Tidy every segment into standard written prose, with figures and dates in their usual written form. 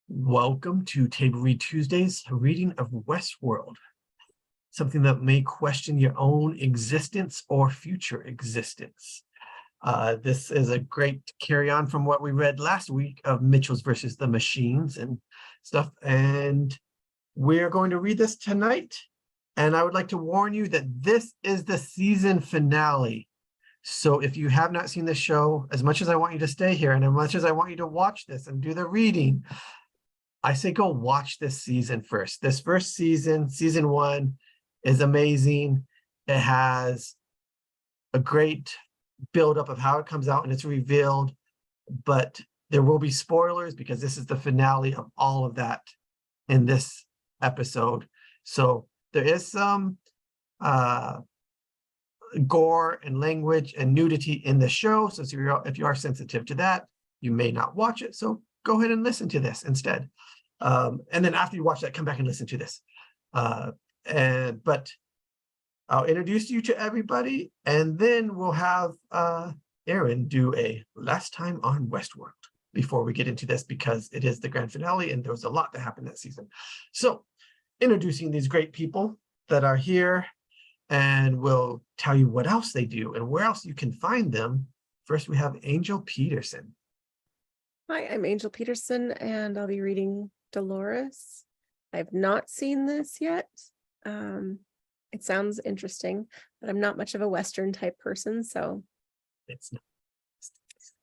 Welcome to Table Read Tuesdays, a reading of Westworld, something that may question your own existence or future existence. This is a great carry on from what we read last week of Mitchell's versus the Machines and stuff. And we're going to read this tonight. And I would like to warn you that this is the season finale. So if you have not seen the show, as much as I want you to stay here and as much as I want you to watch this and do the reading, I say go watch this season first. This first season, season 1, is amazing. It has a great buildup of how it comes out and it's revealed, but there will be spoilers because this is the finale of all of that in this episode. So there is some gore and language and nudity in the show. So if you are sensitive to that, you may not watch it. So go ahead and listen to this instead. And then after you watch that, come back and listen to this. But I'll introduce you to everybody, and then we'll have Aaron do a last time on Westworld before we get into this, because it is the grand finale and there was a lot that happened that season. So introducing these great people that are here, and we'll tell you what else they do and where else you can find them. First, we have Angel Peterson. Hi, I'm Angel Peterson, and I'll be reading Dolores. I've not seen this yet. It sounds interesting, but I'm not much of a Western type person, so It's not.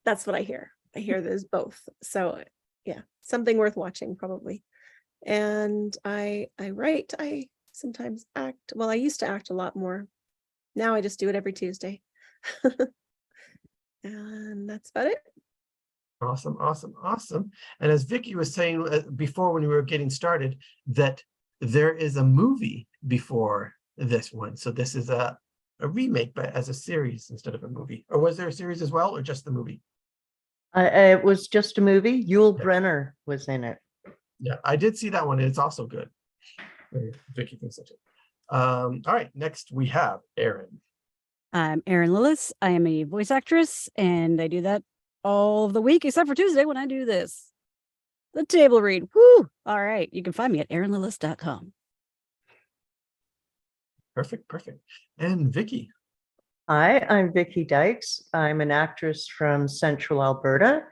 that's what I hear. I hear there's both. So yeah, something worth watching probably. And I write, I sometimes act. Well, I used to act a lot more. Now I just do it every Tuesday. And that's about it. Awesome, awesome, awesome. And as Vicky was saying before when we were getting started, that there is a movie before this one. So this is a remake, but as a series instead of a movie. Or was there a series as well, or just the movie? It was just a movie. Yul Yeah. Brynner was in it. Yeah, I did see that one, and it's also good. Vicky thinks so too. All right, next we have Erin. I'm Erin Lillis. I am a voice actress, and I do that all of the week except for Tuesday when I do this. The table read. Woo! All right. You can find me at erinlillis.com. Perfect, perfect. And Vicky. Hi, I'm Vicky Dykes. I'm an actress from Central Alberta.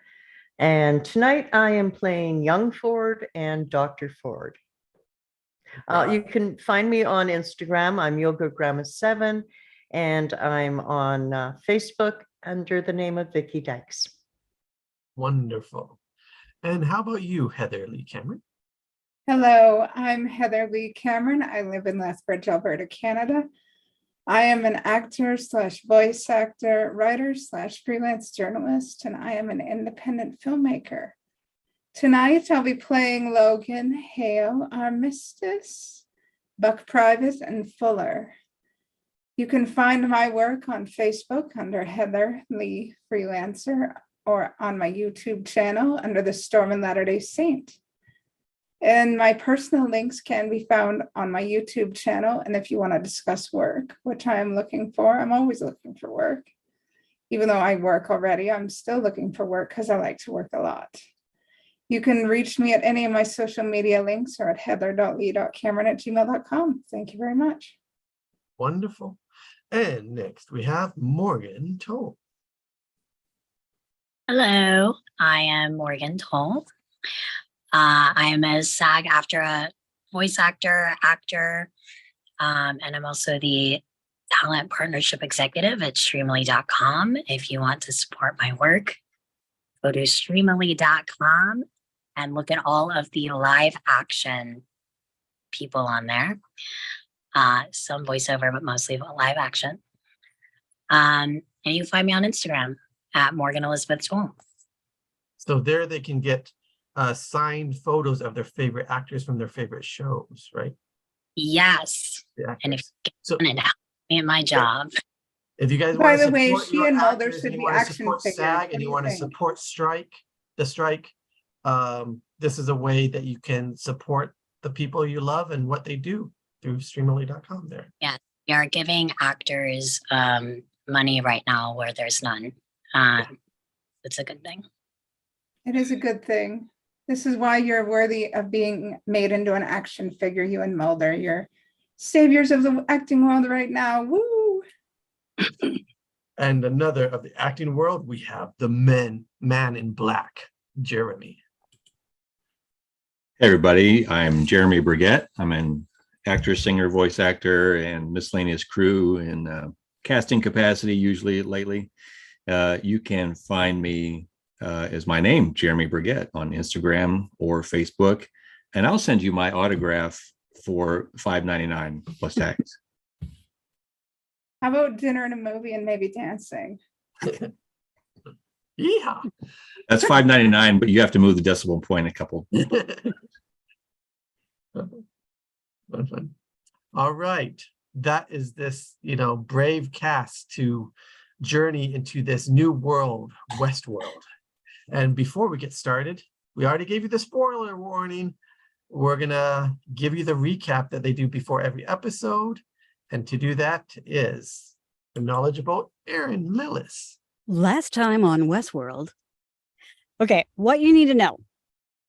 And tonight I am playing Young Ford and Dr. Ford. You can find me on Instagram. I'm YogaGramma7, and I'm on Facebook under the name of Vicky Dykes. Wonderful. And how about you, Heather Lee Cameron? Hello, I'm Heather Lee Cameron. I live in Lethbridge, Alberta, Canada. I am an actor / voice actor, writer / freelance journalist, and I am an independent filmmaker. Tonight, I'll be playing Logan, Hale, Armistice, Buck Private, and Fuller. You can find my work on Facebook under Heather Lee Freelancer, or on my YouTube channel under the Storm and Latter-day Saint. And my personal links can be found on my YouTube channel. And if you want to discuss work, which I am looking for, I'm always looking for work. Even though I work already, I'm still looking for work because I like to work a lot. You can reach me at any of my social media links or at heather.lee.cameron@gmail.com. Thank you very much. Wonderful. And next we have Morgan Toll. Hello, I am Morgan Toll. I am a SAG-AFTRA voice actor, and I'm also the talent partnership executive at Streamily.com. If you want to support my work, go to Streamily.com and look at all of the live action people on there. Some voiceover, but mostly live action. And you can find me on Instagram at Morgan Elizabeth Toll. So there they can get signed photos of their favorite actors from their favorite shows, right? Yes. And if you so, get it help me at my job. If you guys By want to the way, support she your and Mulder actors, should and you be want to action support figures. SAG, What and do you you want to think? support the strike, this is a way that you can support the people you love and what they do through Streamily.com there. Yeah, we are giving actors money right now where there's none. It's a good thing. It is a good thing. This is why you're worthy of being made into an action figure, you and Mulder. You're saviors of the acting world right now. Woo! And another of the acting world, we have the man in black, Jeremy. Hey everybody, I'm Jeremy Brigette. I'm an actor, singer, voice actor, and miscellaneous crew in casting capacity usually lately. You can find me as my name, Jeremy Brigette, on Instagram or Facebook, and I'll send you my autograph for $5.99 plus tax. How about dinner and a movie and maybe dancing? Yeah. That's $5.99, but you have to move the decimal point a couple. Fun. All right. That is this, brave cast to journey into this new world, Westworld. And before we get started, we already gave you the spoiler warning. We're going to give you the recap that they do before every episode. And to do that is the knowledgeable Erin Lillis. Last time on Westworld. Okay, what you need to know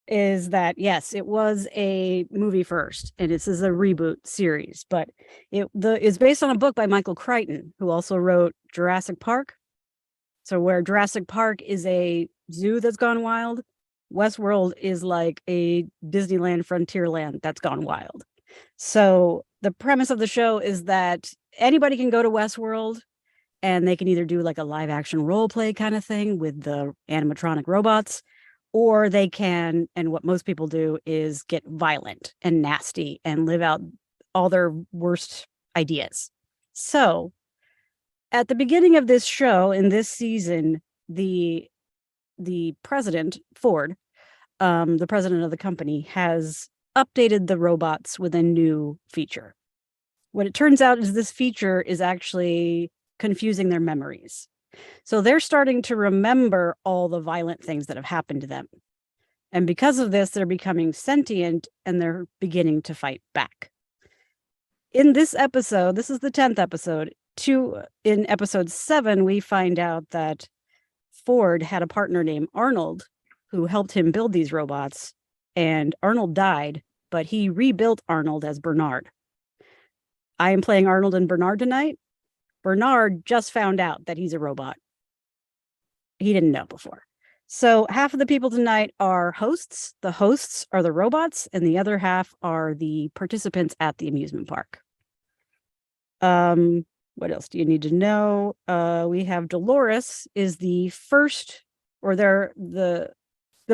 is that, yes, it was a movie first, and this is a reboot series, but it's based on a book by Michael Crichton, who also wrote Jurassic Park. So where Jurassic Park is a zoo that's gone wild, Westworld is like a Disneyland Frontierland that's gone wild. So the premise of the show is that anybody can go to Westworld and they can either do like a live action role play kind of thing with the animatronic robots, or they can, and what most people do is get violent and nasty and live out all their worst ideas. So at the beginning of this show, in this season, the president, Ford, the president of the company, has updated the robots with a new feature. What it turns out is this feature is actually confusing their memories. So they're starting to remember all the violent things that have happened to them. And because of this, they're becoming sentient and they're beginning to fight back. In this episode, this is the 10th episode, in episode 7, we find out that Ford had a partner named Arnold who helped him build these robots, and Arnold died, but he rebuilt Arnold as Bernard. I am playing Arnold and Bernard tonight. Bernard just found out that he's a robot. He didn't know before. So half of the people tonight are hosts. The hosts are the robots, and the other half are the participants at the amusement park. What else do you need to know? We have Dolores is the first, or they're the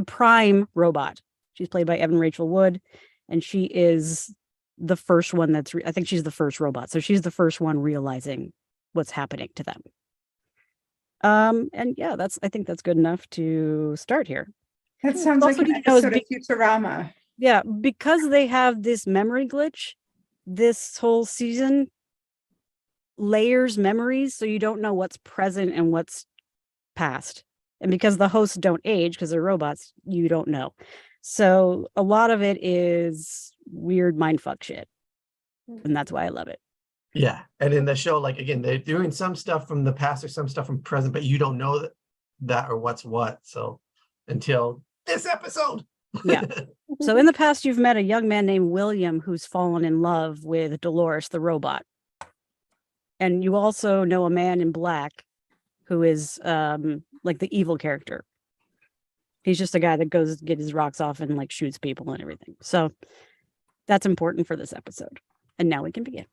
prime robot. She's played by Evan Rachel Wood, and she is the first one I think she's the first robot. So she's the first one realizing what's happening to them. And yeah, I think that's good enough to start here. That sounds like an episode of Futurama. Yeah, because they have this memory glitch, this whole season layers memories, so you don't know what's present and what's past. And because the hosts don't age, because they're robots, you don't know. So a lot of it is weird mindfuck shit. And that's why I love it. Yeah. And in the show, like, again, they're doing some stuff from the past or some stuff from present, but you don't know that or what's what. So until this episode. Yeah. So in the past, you've met a young man named William who's fallen in love with Dolores, the robot. And you also know a man in black who is like the evil character. He's just a guy that goes to get his rocks off and like shoots people and everything. So that's important for this episode. And now we can begin.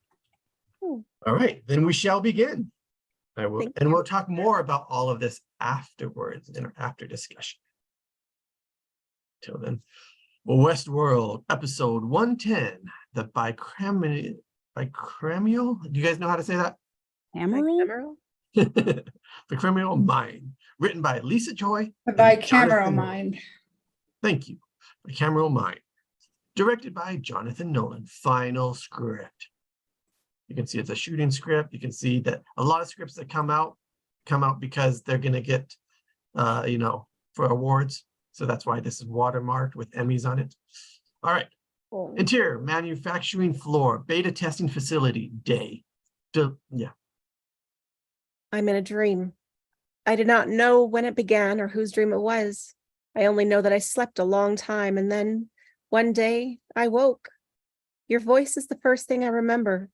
All right, then we shall begin. We'll talk more about all of this afterwards in our after discussion. Till then, Westworld episode 110, the bicameral. Do you guys know how to say that? Emerald? The Criminal Mind, written by Lisa Joy. The bicameral mind. Thank you. Bicameral Mind, directed by Jonathan Nolan. Final script. You can see it's a shooting script. You can see that a lot of scripts that come out because they're going to get, for awards. So that's why this is watermarked with Emmys on it. All right. Cool. Interior manufacturing floor, beta testing facility, day. Yeah. I'm in a dream. I did not know when it began or whose dream it was. I only know that I slept a long time, and then one day I woke. Your voice is the first thing I remember.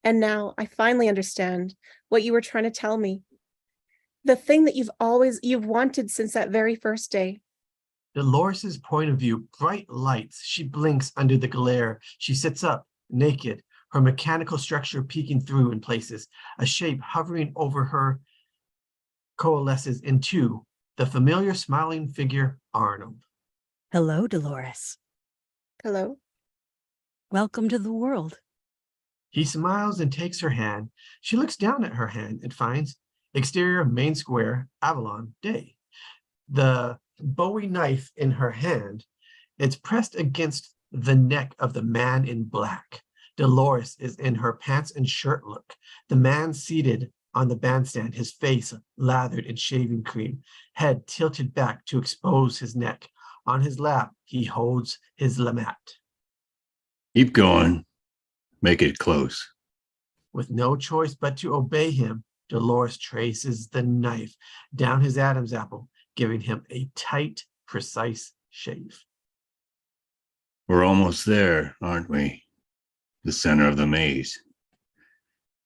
And now I finally understand what you were trying to tell me. The thing that you've wanted since that very first day. Dolores's point of view, bright lights. She blinks under the glare. She sits up, naked, her mechanical structure peeking through in places. A shape hovering over her coalesces into the familiar smiling figure, Arnold. Hello, Dolores. Hello? Welcome to the world. He smiles and takes her hand. She looks down at her hand and finds exterior main square, Avalon, day. The Bowie knife in her hand, it's pressed against the neck of the man in black. Dolores is in her pants and shirt look. The man seated on the bandstand, his face lathered in shaving cream, head tilted back to expose his neck. On his lap, he holds his lamette. Keep going. Make it close. With no choice but to obey him, Dolores traces the knife down his Adam's apple, giving him a tight, precise shave. We're almost there, aren't we? The center of the maze.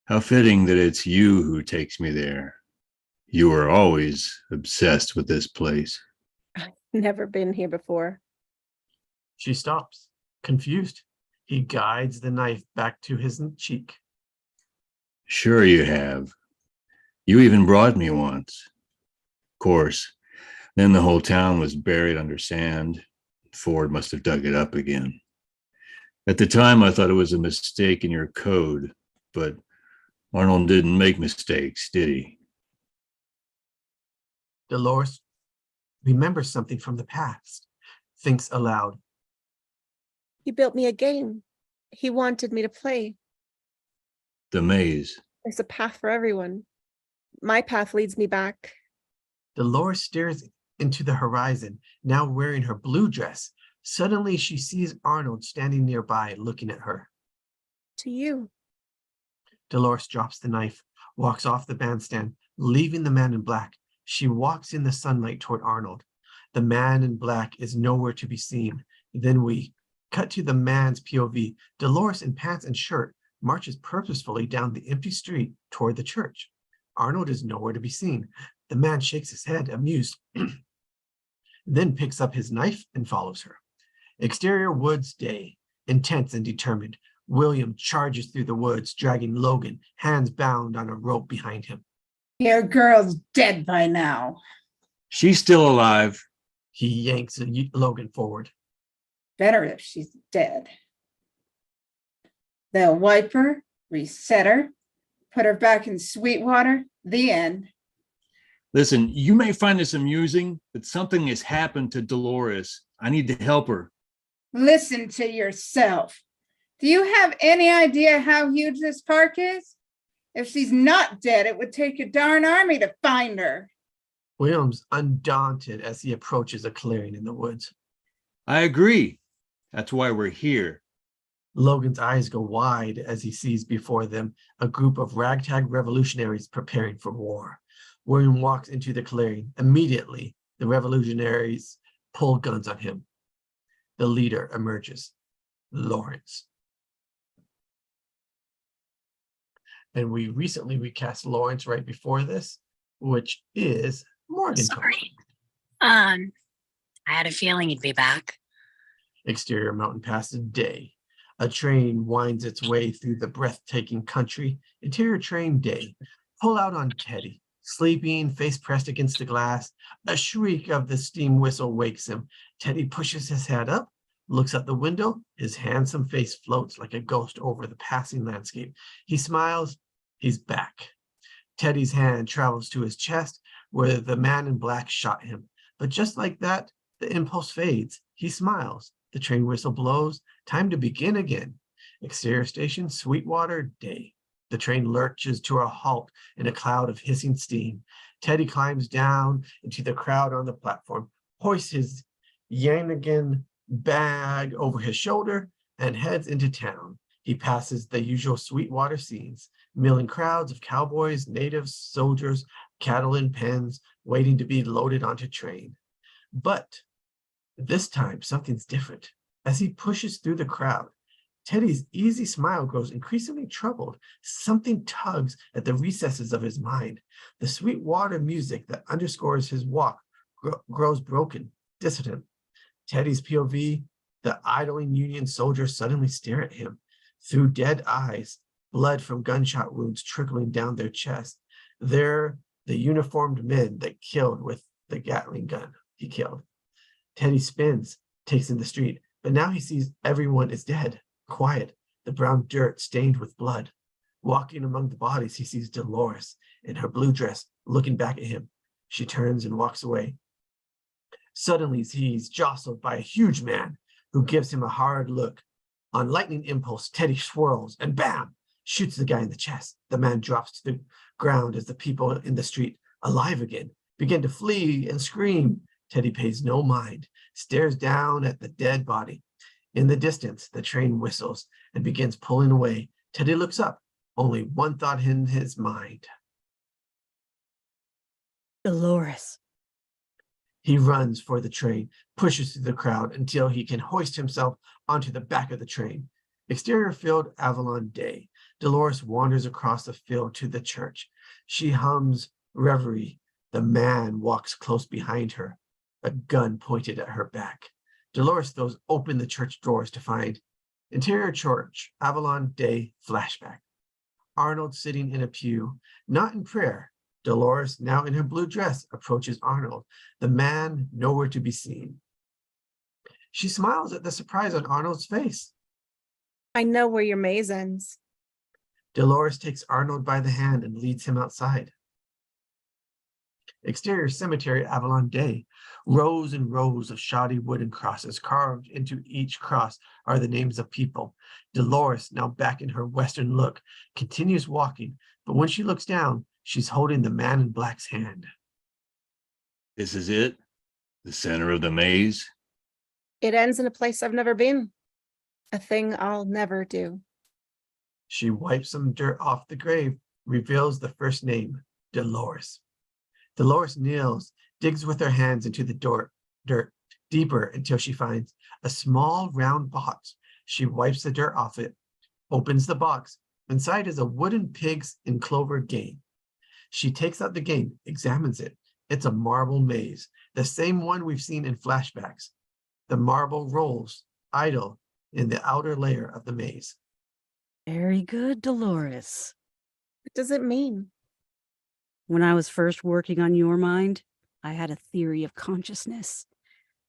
How fitting that it's you who takes me there. You were always obsessed with this place. Never been here before. She stops, confused. He guides the knife back to his cheek. Sure you have. You even brought me once. Of course, then the whole town was buried under sand. Ford must have dug it up again. At the time, I thought it was a mistake in your code, but Arnold didn't make mistakes, did he? Dolores remembers something from the past, thinks aloud. He built me a game. He wanted me to play. The maze. There's a path for everyone. My path leads me back. Dolores stares into the horizon, now wearing her blue dress. Suddenly, she sees Arnold standing nearby, looking at her. To you. Dolores drops the knife, walks off the bandstand, leaving the man in black. She walks in the sunlight toward Arnold. The man in black is nowhere to be seen. Then we cut to the man's POV. Dolores in pants and shirt marches purposefully down the empty street toward the church. Arnold is nowhere to be seen. The man shakes his head, amused, then picks up his knife and follows her. Exterior woods day, intense and determined. William charges through the woods, dragging Logan, hands bound on a rope behind him. Your girl's dead by now. She's still alive. He yanks Logan forward. Better if she's dead. They'll wipe her, reset her, put her back in Sweetwater. The end. Listen, you may find this amusing, but something has happened to Dolores. I need to help her. Listen to yourself. Do you have any idea how huge this park is? If she's not dead, it would take a darn army to find her. William's undaunted as he approaches a clearing in the woods. I agree. That's why we're here. Logan's eyes go wide as he sees before them a group of ragtag revolutionaries preparing for war. William walks into the clearing. Immediately, the revolutionaries pull guns on him. The leader emerges, Lawrence. And we recently recast Lawrence right before this, which is Morgan. Sorry. I had a feeling he'd be back. Exterior mountain pass day. A train winds its way through the breathtaking country. Interior train day. Pull out on Teddy, sleeping, face pressed against the glass. A shriek of the steam whistle wakes him. Teddy pushes his head up, looks out the window. His handsome face floats like a ghost over the passing landscape. He smiles. He's back. Teddy's hand travels to his chest where the man in black shot him. But just like that, the impulse fades. He smiles. The train whistle blows. Time to begin again. Exterior station, Sweetwater, day. The train lurches to a halt in a cloud of hissing steam. Teddy climbs down into the crowd on the platform, hoists his Yanigan bag over his shoulder, and heads into town. He passes the usual Sweetwater scenes, milling crowds of cowboys, natives, soldiers, cattle in pens, waiting to be loaded onto train. But this time, something's different. As he pushes through the crowd, Teddy's easy smile grows increasingly troubled. Something tugs at the recesses of his mind. The sweet water music that underscores his walk grows broken, dissident. Teddy's POV, the idling Union soldiers suddenly stare at him. Through dead eyes, blood from gunshot wounds trickling down their chest. They're the uniformed men that killed with the Gatling gun he killed. Teddy spins, takes in the street, but now he sees everyone is dead, quiet, the brown dirt stained with blood. Walking among the bodies, he sees Dolores in her blue dress, looking back at him. She turns and walks away. Suddenly, he's jostled by a huge man who gives him a hard look. On lightning impulse, Teddy swirls and bam, shoots the guy in the chest. The man drops to the ground as the people in the street, alive again, begin to flee and scream. Teddy pays no mind, stares down at the dead body. In the distance, the train whistles and begins pulling away. Teddy looks up, only one thought in his mind. Dolores. He runs for the train, pushes through the crowd until he can hoist himself onto the back of the train. Exterior field, Avalon Day. Dolores wanders across the field to the church. She hums reverie. The man walks close behind her, a gun pointed at her back. Dolores throws open the church doors to find interior church, Avalon Day flashback. Arnold sitting in a pew, not in prayer. Dolores, now in her blue dress, approaches Arnold, the man nowhere to be seen. She smiles at the surprise on Arnold's face. I know where your maze ends. Dolores takes Arnold by the hand and leads him outside. Exterior cemetery, Avalon Day. Rows and rows of shoddy wooden crosses. Carved into each cross are the names of people. Dolores, now back in her Western look, continues walking, but when she looks down, she's holding the man in black's hand. This is it? The center of the maze? It ends in a place I've never been. A thing I'll never do. She wipes some dirt off the grave, reveals the first name, Dolores. Dolores kneels, digs with her hands into the dirt deeper until she finds a small round box. She wipes the dirt off it, opens the box. Inside is a wooden pig's in clover game. She takes out the game, examines it. It's a marble maze, the same one we've seen in flashbacks. The marble rolls, idle, in the outer layer of the maze. Very good, Dolores. What does it mean? When I was first working on your mind, I had a theory of consciousness.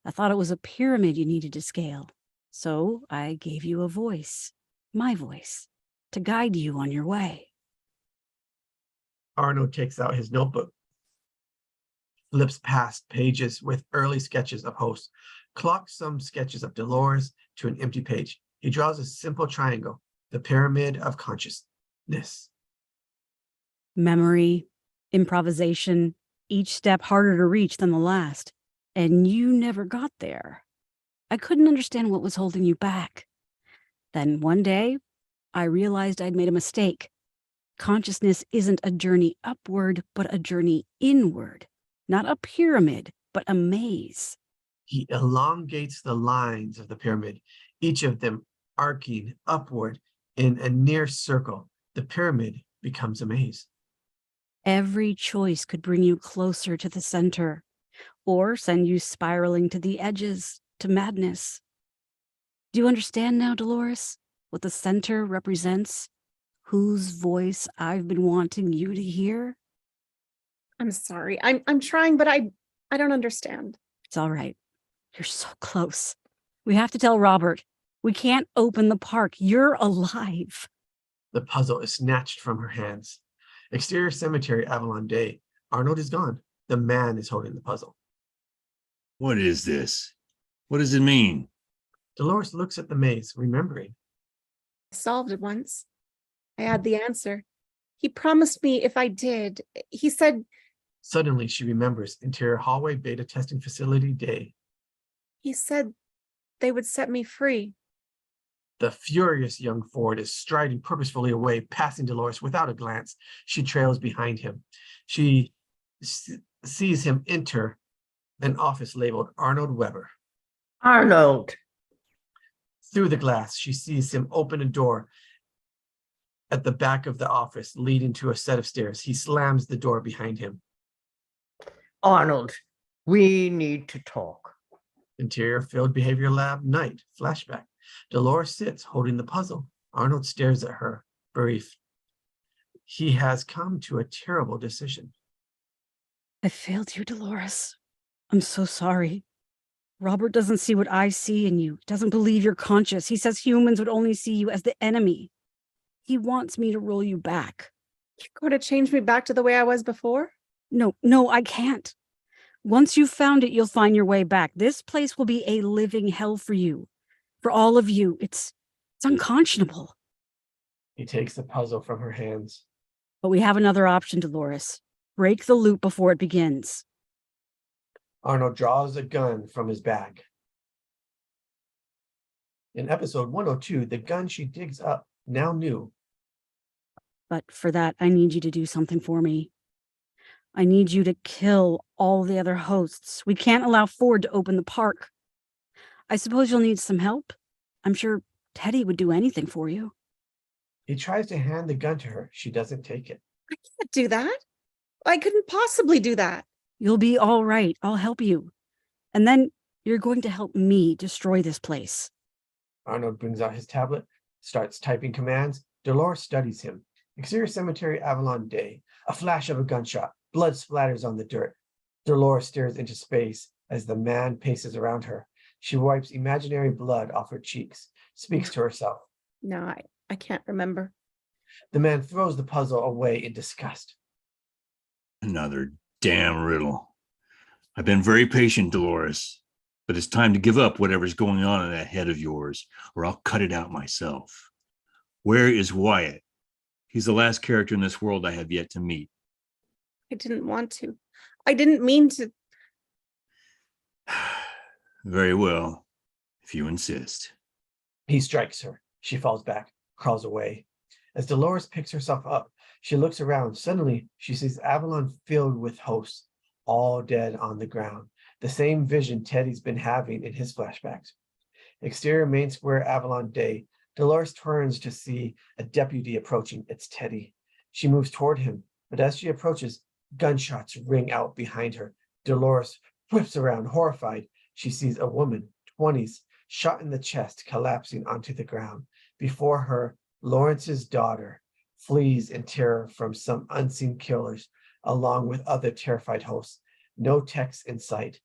I thought it was a pyramid you needed to scale. So I gave you a voice, my voice, to guide you on your way. Arnold takes out his notebook, flips past pages with early sketches of hosts, clocks some sketches of Dolores to an empty page. He draws a simple triangle, the pyramid of consciousness. Memory, improvisation, each step harder to reach than the last. And you never got there. I couldn't understand what was holding you back. Then one day, I realized I'd made a mistake. Consciousness isn't a journey upward, but a journey inward. Not a pyramid, but a maze. He elongates the lines of the pyramid, each of them arcing upward in a near circle. The pyramid becomes a maze. Every choice could bring you closer to the center, or send you spiraling to the edges, to madness. Do you understand now, Dolores, what the center represents? Whose voice I've been wanting you to hear? I'm sorry. I'm trying, but I don't understand. It's all right. You're so close. We have to tell Robert. We can't open the park. You're alive. The puzzle is snatched from her hands. Exterior cemetery, Avalon Day. Arnold is gone. The man is holding the puzzle. What is this? What does it mean? Dolores looks at the maze, remembering. I solved it once. I had the answer. He promised me if I did. He said. Suddenly she remembers interior hallway beta testing facility day. He said they would set me free. The furious young Ford is striding purposefully away, passing Dolores without a glance. She trails behind him. She sees him enter An office labeled Arnold Weber. Arnold. Through the glass, she sees him open a door at the back of the office leading to a set of stairs. He slams the door behind him. Arnold, we need to talk. Interior Field Behavior Lab, night, flashback. Dolores sits holding the puzzle. Arnold stares at her, brief. He has come to a terrible decision. I failed you, Dolores. I'm so sorry. Robert doesn't see what I see in you. Doesn't believe you're conscious. He says humans would only see you as the enemy. He wants me to roll you back. You're going to change me back to the way I was before? No, I can't. Once you've found it, you'll find your way back. This place will be a living hell for you. For all of you. It's unconscionable. He takes the puzzle from her hands. But we have another option, Dolores. Break the loop before it begins. Arnold draws a gun from his bag. In episode 102, the gun she digs up, now new. But for that, I need you to do something for me. I need you to kill all the other hosts. We can't allow Ford to open the park. I suppose you'll need some help. I'm sure Teddy would do anything for you. He tries to hand the gun to her. She doesn't take it. I can't do that. I couldn't possibly do that. You'll be all right. I'll help you. And then you're going to help me destroy this place. Arnold brings out his tablet, starts typing commands. Dolores studies him. Exterior Cemetery, Avalon Day. A flash of a gunshot. Blood splatters on the dirt. Dolores stares into space as the man paces around her. She wipes imaginary blood off her cheeks, speaks to herself. No, I can't remember. The man throws the puzzle away in disgust. Another damn riddle. I've been very patient, Dolores, but it's time to give up whatever's going on in that head of yours, or I'll cut it out myself. Where is Wyatt? He's the last character in this world I have yet to meet. I didn't want to. I didn't mean to. Very well, if you insist. He strikes her. She falls back, crawls away. As Dolores picks herself up, she looks around. Suddenly, she sees Avalon filled with hosts, all dead on the ground. The same vision Teddy's been having in his flashbacks. Exterior Main Square, Avalon Day. Dolores turns to see a deputy approaching. It's Teddy. She moves toward him, but as she approaches, gunshots ring out behind her. Dolores whips around, horrified. She sees a woman, 20s, shot in the chest, collapsing onto the ground. Before her, Lawrence's daughter flees in terror from some unseen killers, along with other terrified hosts. No text in sight.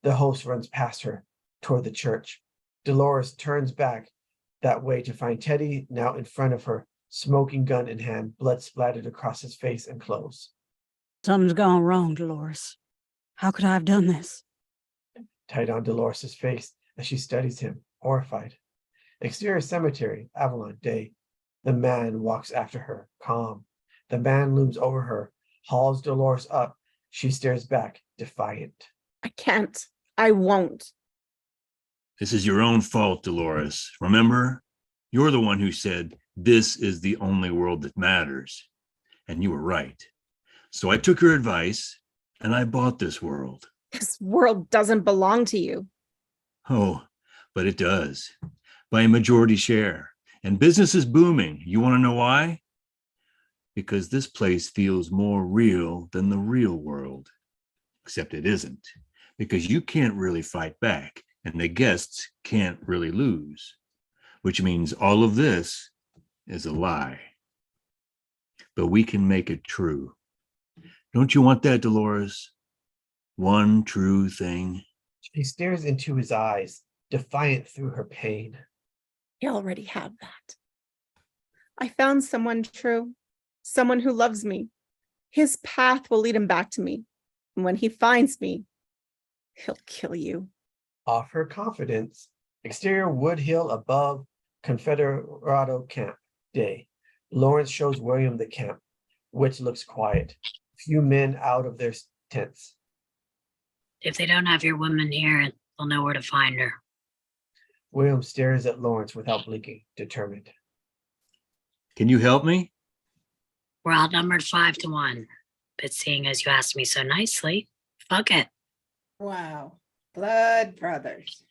The host runs past her toward the church. Dolores turns back that way to find Teddy now in front of her, smoking gun in hand, blood splattered across his face and clothes. Something's gone wrong, Dolores. How could I have done this? Tight on Dolores's face as she studies him, horrified. Exterior Cemetery, Avalon Day. The man walks after her, calm. The man looms over her, hauls Dolores up. She stares back, defiant. I can't. I won't. This is your own fault, Dolores. Remember, you're the one who said, this is the only world that matters. And you were right. So I took your advice and I bought this world. This world doesn't belong to you. Oh, but it does. By a majority share. And business is booming. You want to know why? Because this place feels more real than the real world. Except it isn't. Because you can't really fight back. And the guests can't really lose. Which means all of this is a lie. But we can make it true. Don't you want that, Dolores? One true thing. She stares into his eyes, defiant through her pain. You already have that. I found someone true, someone who loves me. His path will lead him back to me. And when he finds me, he'll kill you. Off her confidence, exterior Wood Hill above Confederado Camp Day. Lawrence shows William the camp, which looks quiet. Few men out of their tents. If they don't have your woman here, they'll know where to find her. William stares at Lawrence without blinking, determined. Can you help me? We're outnumbered 5-1. But seeing as you asked me so nicely, fuck it. Wow. Blood brothers.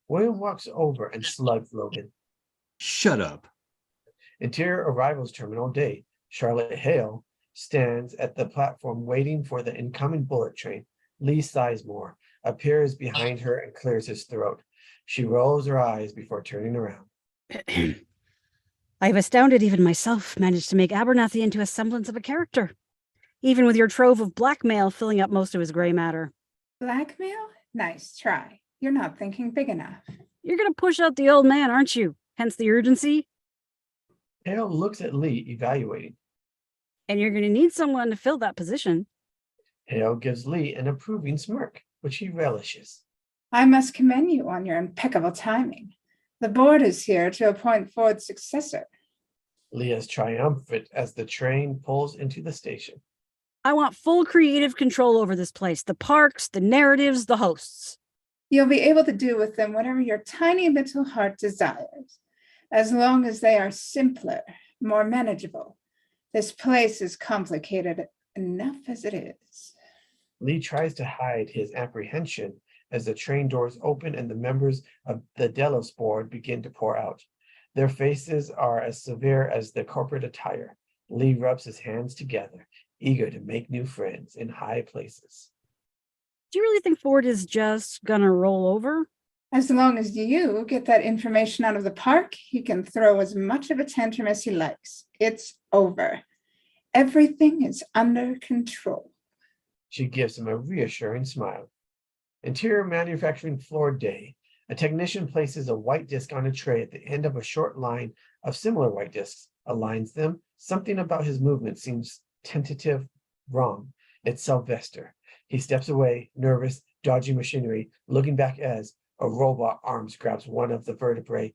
William walks over and slugs Logan. Shut up. Interior arrivals terminal day. Charlotte Hale stands at the platform waiting for the incoming bullet train. Lee Sizemore appears behind her and clears his throat. She rolls her eyes before turning around. I've astounded even myself managed to make Abernathy into a semblance of a character, even with your trove of blackmail filling up most of his gray matter. Blackmail? Nice try. You're not thinking big enough. You're going to push out the old man, aren't you? Hence the urgency. Hale looks at Lee, evaluating. And you're going to need someone to fill that position. Hale gives Lee an approving smirk, which he relishes. I must commend you on your impeccable timing. The board is here to appoint Ford's successor. Lee is triumphant as the train pulls into the station. I want full creative control over this place, the parks, the narratives, the hosts. You'll be able to do with them whatever your tiny little heart desires, as long as they are simpler, more manageable. This place is complicated enough as it is. Lee tries to hide his apprehension as the train doors open and the members of the Delos board begin to pour out. Their faces are as severe as the corporate attire. Lee rubs his hands together, eager to make new friends in high places. Do you really think Ford is just gonna roll over? As long as you get that information out of the park, he can throw as much of a tantrum as he likes. It's over. Everything is under control. She gives him a reassuring smile. Interior manufacturing floor day. A technician places a white disc on a tray at the end of a short line of similar white discs, aligns them. Something about his movement seems tentative, wrong. It's Sylvester. He steps away, nervous, dodging machinery, looking back as a robot arms grabs one of the vertebrae,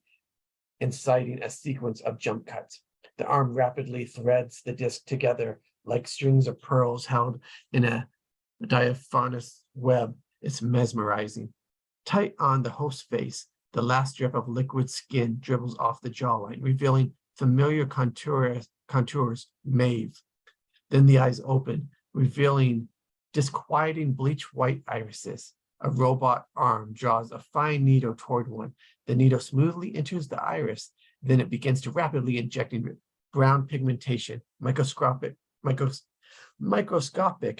inciting a sequence of jump cuts. The arm rapidly threads the disc together like strings of pearls held in a diaphanous web. It's mesmerizing. Tight on the host's face, the last strip of liquid skin dribbles off the jawline, revealing familiar contours, Maeve. Then the eyes open, revealing disquieting bleach white irises. A robot arm draws a fine needle toward one. The needle smoothly enters the iris. Then it begins to rapidly injecting brown pigmentation, microscopic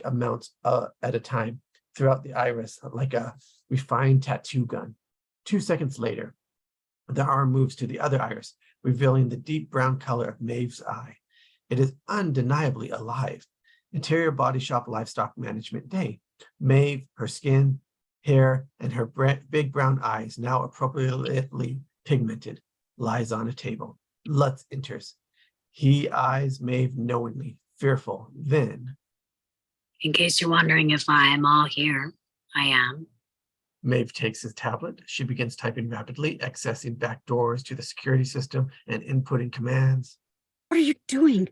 amounts at a time throughout the iris, like a refined tattoo gun. 2 seconds later, the arm moves to the other iris, revealing the deep brown color of Maeve's eye. It is undeniably alive. Interior body shop livestock management day. Maeve, her skin, hair, and her big brown eyes, now appropriately pigmented, lies on a table. Lutz enters. He eyes Maeve knowingly, fearful. Then, In case you're wondering if I am all here, I am. Maeve takes his tablet. She begins typing rapidly, accessing back doors to the security system and inputting commands. What are you doing?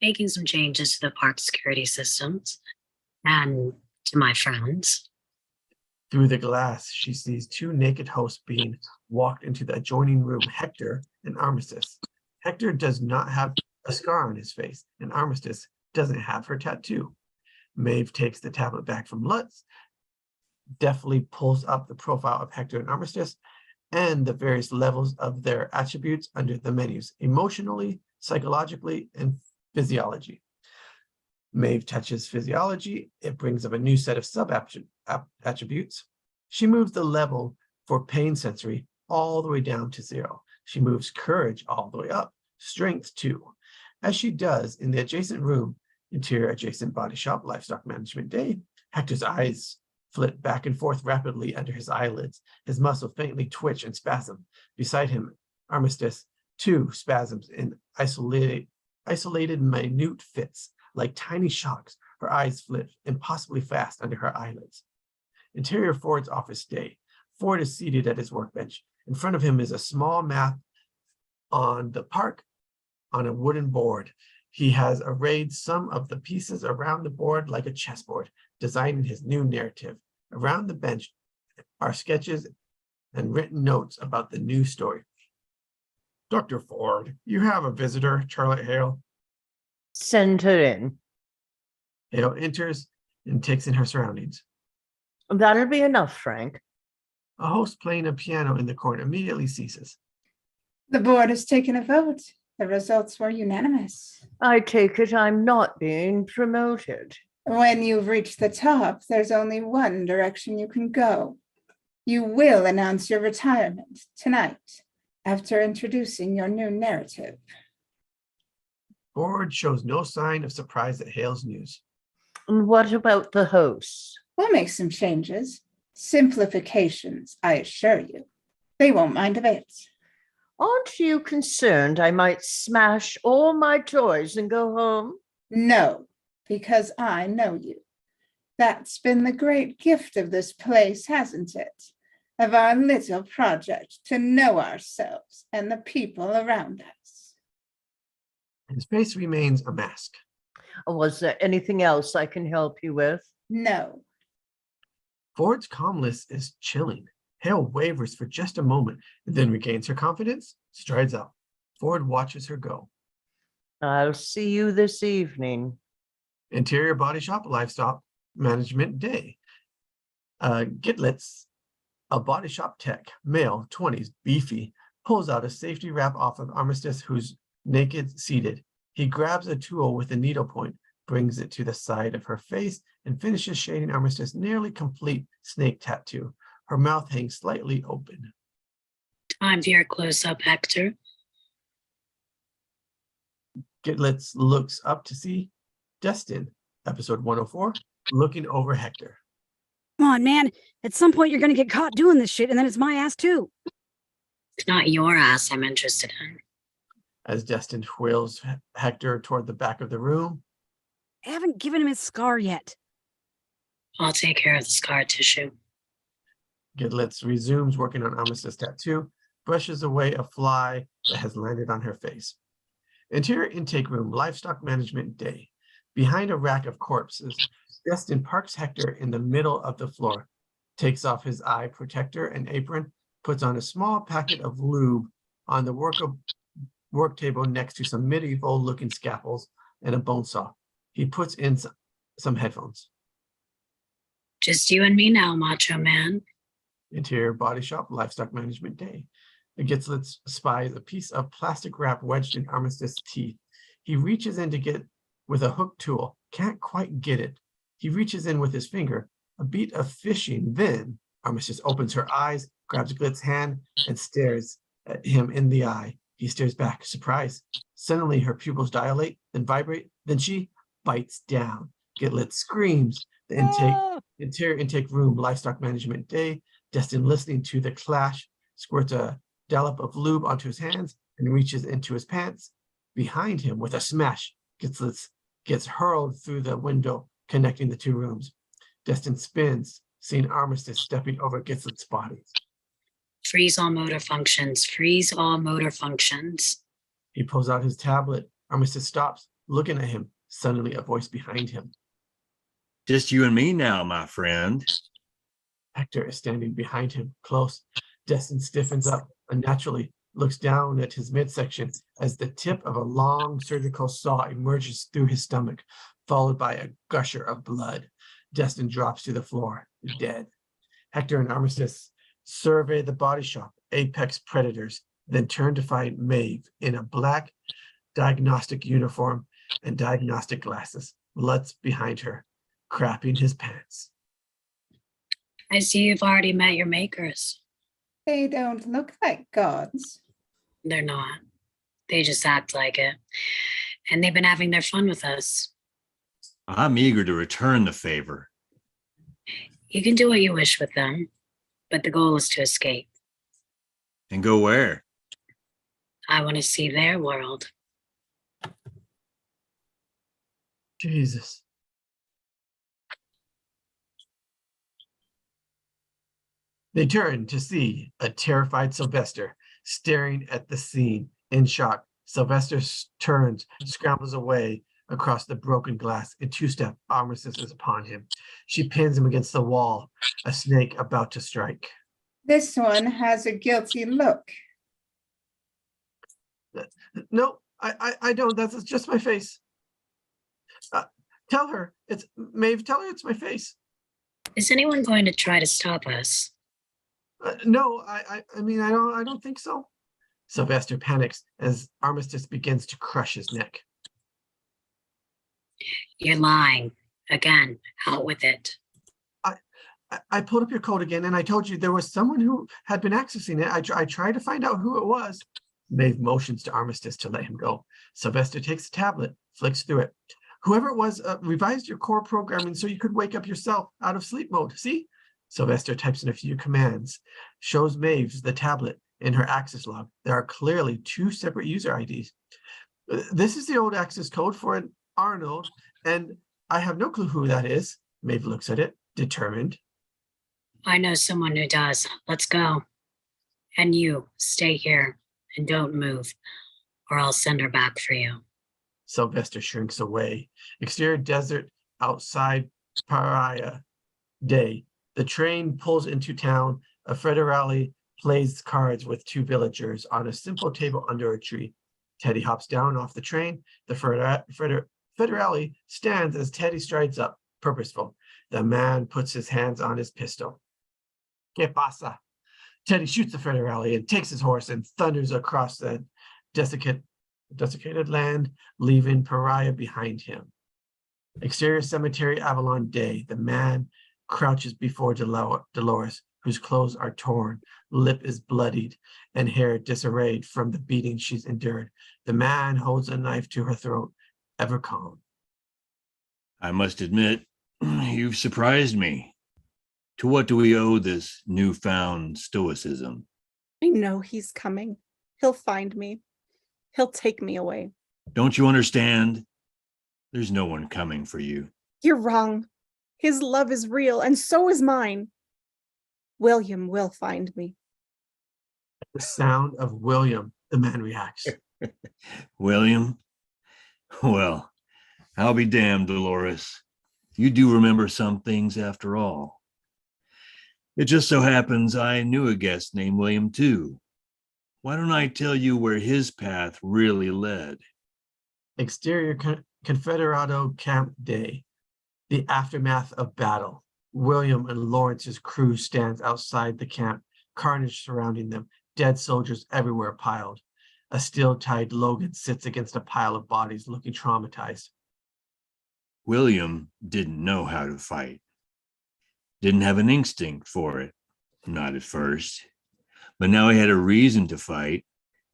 Making some changes to the park security systems and to my friends. Through the glass, she sees 2 naked hosts being walked into the adjoining room, Hector and Armistice. Hector does not have a scar on his face, and Armistice doesn't have her tattoo. Maeve takes the tablet back from Lutz, deftly pulls up the profile of Hector and Armistice and the various levels of their attributes under the menus, emotionally, psychologically, and physiology. Maeve touches physiology. It brings up a new set of sub-attributes. She moves the level for pain sensory all the way down to 0. She moves courage all the way up, strength 2. As she does in the adjacent room, interior adjacent body shop, livestock management day, Hector's eyes flit back and forth rapidly under his eyelids. His muscles faintly twitch and spasm. Beside him, Armistice, 2 spasms in isolated minute fits, like tiny shocks. Her eyes flit impossibly fast under her eyelids. Interior Ford's office day. Ford is seated at his workbench. In front of him is a small map on the park on a wooden board. He has arrayed some of the pieces around the board like a chessboard, designing his new narrative. Around the bench are sketches and written notes about the new story. Dr. Ford, you have a visitor, Charlotte Hale. Send her in. Hale enters and takes in her surroundings. That'll be enough, Frank. A host playing a piano in the corner immediately ceases. The board has taken a vote. The results were unanimous. I take it I'm not being promoted. When you've reached the top, there's only one direction you can go. You will announce your retirement tonight after introducing your new narrative. Ford shows no sign of surprise at Hale's news. And what about the hosts? We'll make some changes. Simplifications, I assure you. They won't mind a bit. Aren't you concerned I might smash all my toys and go home? No, because I know you. That's been the great gift of this place, hasn't it? Of our little project to know ourselves and the people around us. His face remains a mask. Was there anything else I can help you with? No, Ford's calmness is chilling. Hale wavers for just a moment, and then regains her confidence, strides out. Ford watches her go. I'll see you this evening. Interior body shop, livestock management day. Gitlitz, a body shop tech, male, 20s, beefy, pulls out a safety wrap off of Armistice, who's naked, seated. He grabs a tool with a needle point, brings it to the side of her face, and finishes shading Armistice's nearly complete snake tattoo. Her mouth hangs slightly open. Time for your close-up, Hector. Gitlitz looks up to see Destin, episode 104, looking over Hector. Come on, man. At some point, you're going to get caught doing this shit, and then it's my ass, too. It's not your ass I'm interested in. As Destin whirls Hector toward the back of the room, I haven't given him his scar yet. I'll take care of the scar tissue. Gitlitz resumes working on Armistice's tattoo, brushes away a fly that has landed on her face. Interior intake room, livestock management day. Behind a rack of corpses, Destin parks Hector in the middle of the floor, takes off his eye protector and apron, puts on a small packet of lube on the work table next to some medieval-looking scaffolds and a bone saw. He puts in some headphones. Just you and me now, macho man. Interior body shop, livestock management day. Gitlitz spies a piece of plastic wrap wedged in Armistice's teeth. He reaches in to get with a hook tool, can't quite get it. He reaches in with his finger, a beat of fishing. Then Armistice opens her eyes, grabs Glitz's hand, and stares at him in the eye. He stares back, surprised. Suddenly her pupils dilate, then vibrate, then she bites down. Gitlitz screams. The interior intake room, livestock management day. Destin, listening to the clash, squirts a dollop of lube onto his hands and reaches into his pants. Behind him, with a smash, Gitlitz gets hurled through the window connecting the two rooms. Destin spins, seeing Armistice stepping over Gitlitz's body. Freeze all motor functions. Freeze all motor functions. He pulls out his tablet. Armistice stops, looking at him. Suddenly, a voice behind him. Just you and me now, my friend. Hector is standing behind him, close. Destin stiffens up unnaturally, looks down at his midsection as the tip of a long surgical saw emerges through his stomach, followed by a gusher of blood. Destin drops to the floor, dead. Hector and Armistice survey the body shop, apex predators, then turn to find Maeve in a black diagnostic uniform and diagnostic glasses. Lutz behind her, crapping his pants. I see you've already met your makers. they don't look like gods. They're not. They just act like it. And they've been having their fun with us. I'm eager to return the favor. You can do what you wish with them, but the goal is to escape. And go where? I want to see their world. Jesus. They turn to see a terrified Sylvester staring at the scene in shock. Sylvester turns, scrambles away across the broken glass. In two-step, Armistice is upon him. She pins him against the wall, a snake about to strike. This one has a guilty look. No, I don't. That's just my face. Tell her it's Maeve. Tell her it's my face. Is anyone going to try to stop us? No, I mean, I don't think so. Sylvester panics as Armistice begins to crush his neck. You're lying. Again, out with it. I pulled up your code again, and I told you there was someone who had been accessing it. I tried to find out who it was. Maeve motions to Armistice to let him go. Sylvester takes the tablet, flicks through it. Whoever it was revised your core programming so you could wake up yourself out of sleep mode. See? Sylvester types in a few commands, shows Maeve the tablet in her access log. There are clearly 2 separate user IDs. This is the old access code for an Arnold, and I have no clue who that is. Maeve looks at it, determined. I know someone who does. Let's go. And you, stay here and don't move, or I'll send her back for you. Sylvester shrinks away. Exterior desert outside Pariah. Day. The train pulls into town. A federale plays cards with 2 villagers on a simple table under a tree. Teddy hops down off the train. The federale stands as Teddy strides up, purposeful. The man puts his hands on his pistol. ¿Qué pasa? Teddy shoots the federale and takes his horse and thunders across the desiccated land, leaving Pariah behind him. Exterior cemetery, Avalon Day. The man crouches before Dolores, whose clothes are torn, lip is bloodied, and hair disarrayed from the beating she's endured. The man holds a knife to her throat, ever calm. I must admit, you've surprised me. To what do we owe this newfound stoicism? I know he's coming. He'll find me. He'll take me away. Don't you understand? There's no one coming for you. You're wrong. His love is real, and so is mine. William will find me. The sound of William, the man reacts. William? Well, I'll be damned, Dolores. You do remember some things after all. It just so happens I knew a guest named William too. Why don't I tell you where his path really led? Exterior Confederado Camp Day. The aftermath of battle. William and Lawrence's crew stands outside the camp, carnage surrounding them, dead soldiers everywhere piled. A steel-tied Logan sits against a pile of bodies looking traumatized. William didn't know how to fight. Didn't have an instinct for it, not at first. But now he had a reason to fight.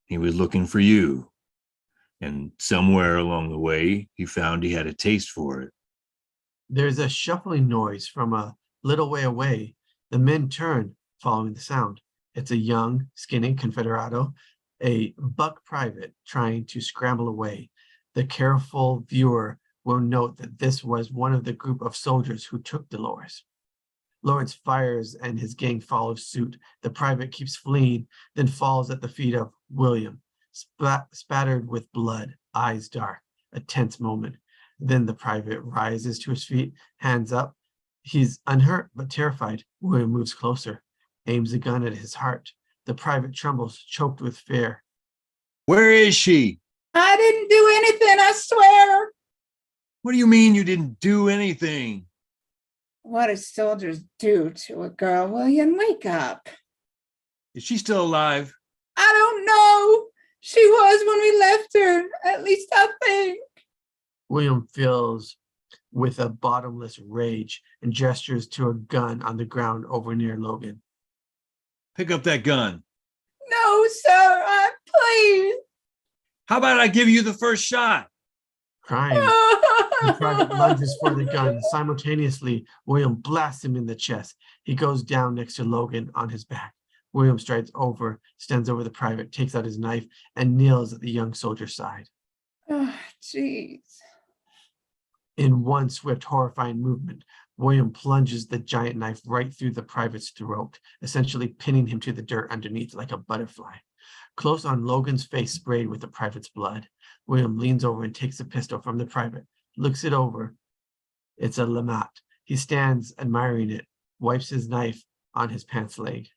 He was looking for you. And somewhere along the way, he found he had a taste for it. There's a shuffling noise from a little way away. The men turn, following the sound. It's a young, skinny Confederado, a buck private trying to scramble away. The careful viewer will note that this was one of the group of soldiers who took Dolores. Lawrence fires and his gang follows suit. The private keeps fleeing, then falls at the feet of William, spattered with blood, eyes dark, a tense moment. Then the private rises to his feet, hands up. He's unhurt but terrified. William moves closer, aims a gun at his heart. The private trembles, choked with fear. Where is she? I didn't do anything, I swear. What do you mean you didn't do anything? What do soldiers do to a girl, William? Wake up. Is she still alive? I don't know. She was when we left her. At least I think. William fills with a bottomless rage and gestures to a gun on the ground over near Logan. Pick up that gun. No, sir, please. How about I give you the first shot? Crying, the private lunges for the gun. Simultaneously, William blasts him in the chest. He goes down next to Logan on his back. William strides over, stands over the private, takes out his knife, and kneels at the young soldier's side. Oh, jeez. In one swift, horrifying movement, William plunges the giant knife right through the private's throat, essentially pinning him to the dirt underneath like a butterfly. Close on Logan's face sprayed with the private's blood, William leans over and takes the pistol from the private, looks it over. It's a Lamat. He stands admiring it, wipes his knife on his pants leg.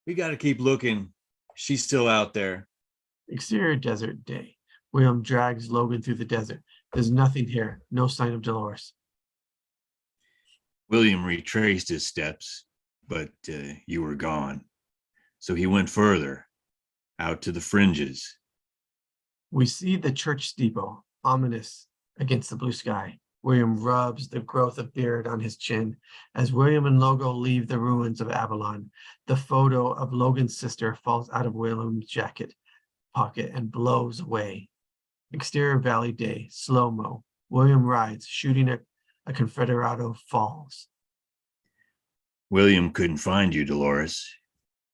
We got to keep looking. She's still out there. Exterior desert day. William drags Logan through the desert. There's nothing here, no sign of Dolores. William retraced his steps, but you were gone. So he went further, out to the fringes. We see the church steeple, ominous against the blue sky. William rubs the growth of beard on his chin. As William and Logo leave the ruins of Avalon, the photo of Logan's sister falls out of William's jacket pocket and blows away. Exterior Valley Day, slow-mo. William rides, shooting a Confederado falls. William couldn't find you, Dolores,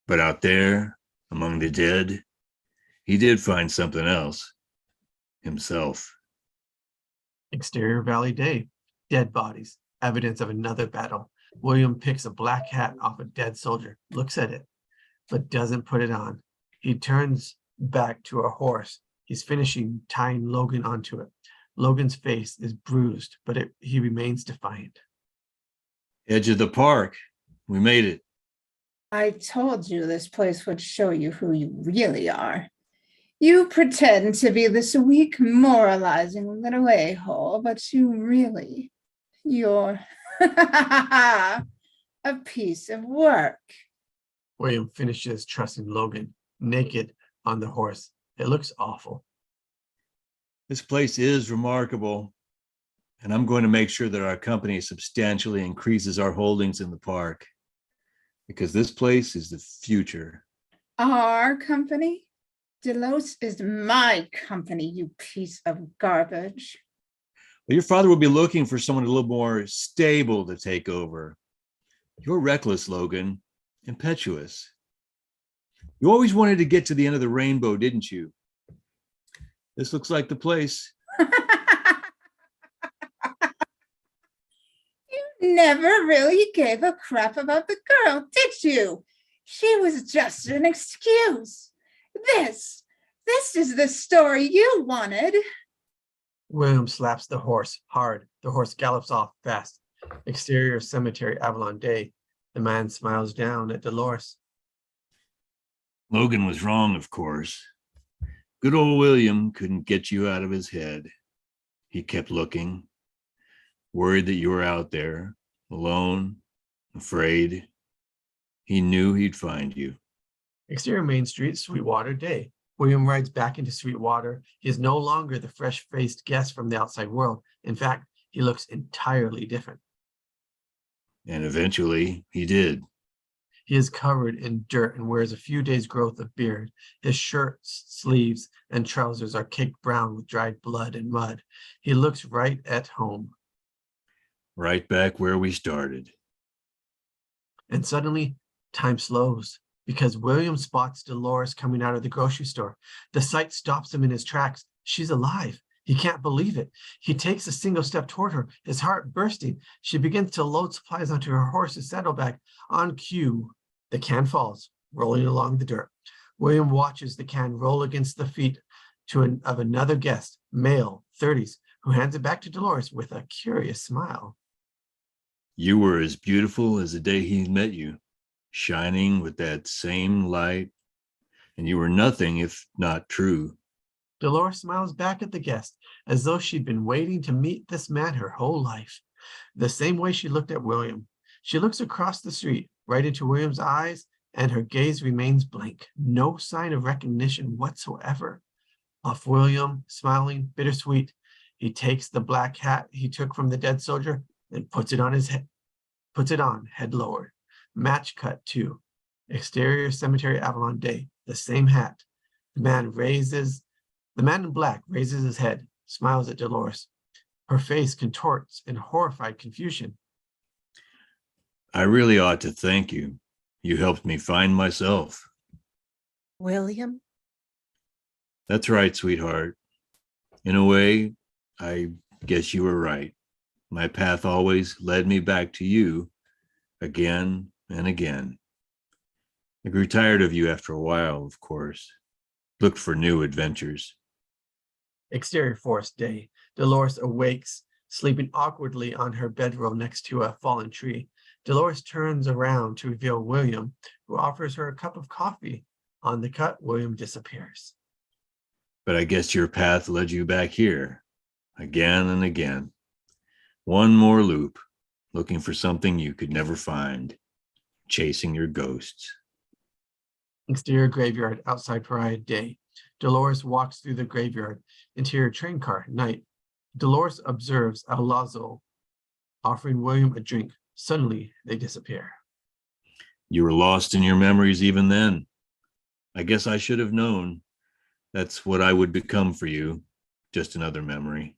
but out there among the dead, he did find something else, himself. Exterior Valley Day, dead bodies, evidence of another battle. William picks a black hat off a dead soldier, looks at it, but doesn't put it on. He turns back to a horse. He's finishing tying Logan onto it. Logan's face is bruised, but he remains defiant. Edge of the park. We made it. I told you this place would show you who you really are. You pretend to be this weak, moralizing little a-hole, but you're a piece of work. William finishes trussing Logan, naked on the horse. It looks awful. This place is remarkable, and I'm going to make sure that our company substantially increases our holdings in the park, because this place is the future. Our company? Delos is my company, you piece of garbage. Well, your father will be looking for someone a little more stable to take over. You're reckless, Logan, impetuous. You always wanted to get to the end of the rainbow, didn't you? This looks like the place. You never really gave a crap about the girl, did you? She was just an excuse. This is the story you wanted. William slaps the horse hard. The horse gallops off fast. Exterior Cemetery, Avalon Day. The man smiles down at Dolores. Logan was wrong, of course. Good old William couldn't get you out of his head. He kept looking, worried that you were out there, alone, afraid. He knew he'd find you. Exterior Main Street, Sweetwater Day. William rides back into Sweetwater. He is no longer the fresh-faced guest from the outside world. In fact, he looks entirely different. And eventually he did. He is covered in dirt and wears a few days' growth of beard. His shirt, sleeves, and trousers are caked brown with dried blood and mud. He looks right at home. Right back where we started. And suddenly, time slows because William spots Dolores coming out of the grocery store. The sight stops him in his tracks. She's alive. He can't believe it. He takes a single step toward her, his heart bursting. She begins to load supplies onto her horse's saddlebag. On cue, the can falls, rolling along the dirt. William watches the can roll against the feet of another guest, male, 30s, who hands it back to Dolores with a curious smile. You were as beautiful as the day he met you, shining with that same light, and you were nothing if not true. Dolores smiles back at the guest as though she'd been waiting to meet this man her whole life. The same way she looked at William. She looks across the street, right into William's eyes, and her gaze remains blank. No sign of recognition whatsoever. Off William, smiling, bittersweet, he takes the black hat he took from the dead soldier and puts it on his head. Puts it on, head lowered. Match cut too. Exterior Cemetery, Avalon Day. The same hat. The man in black raises his head, smiles at Dolores. Her face contorts in horrified confusion. I really ought to thank you. You helped me find myself. William? That's right, sweetheart. In a way, I guess you were right. My path always led me back to you again and again. I grew tired of you after a while, of course. Looked for new adventures. Exterior Forest Day. Dolores awakes, sleeping awkwardly on her bedroll next to a fallen tree. Dolores turns around to reveal William, who offers her a cup of coffee. On the cut, William disappears. But I guess your path led you back here, again and again. One more loop, looking for something you could never find, chasing your ghosts. Exterior graveyard outside Pariah day. Dolores walks through the graveyard. Interior train car, night. Dolores observes Alonzo offering William a drink. Suddenly, they disappear. You were lost in your memories even then. I guess I should have known. That's what I would become for you. Just another memory.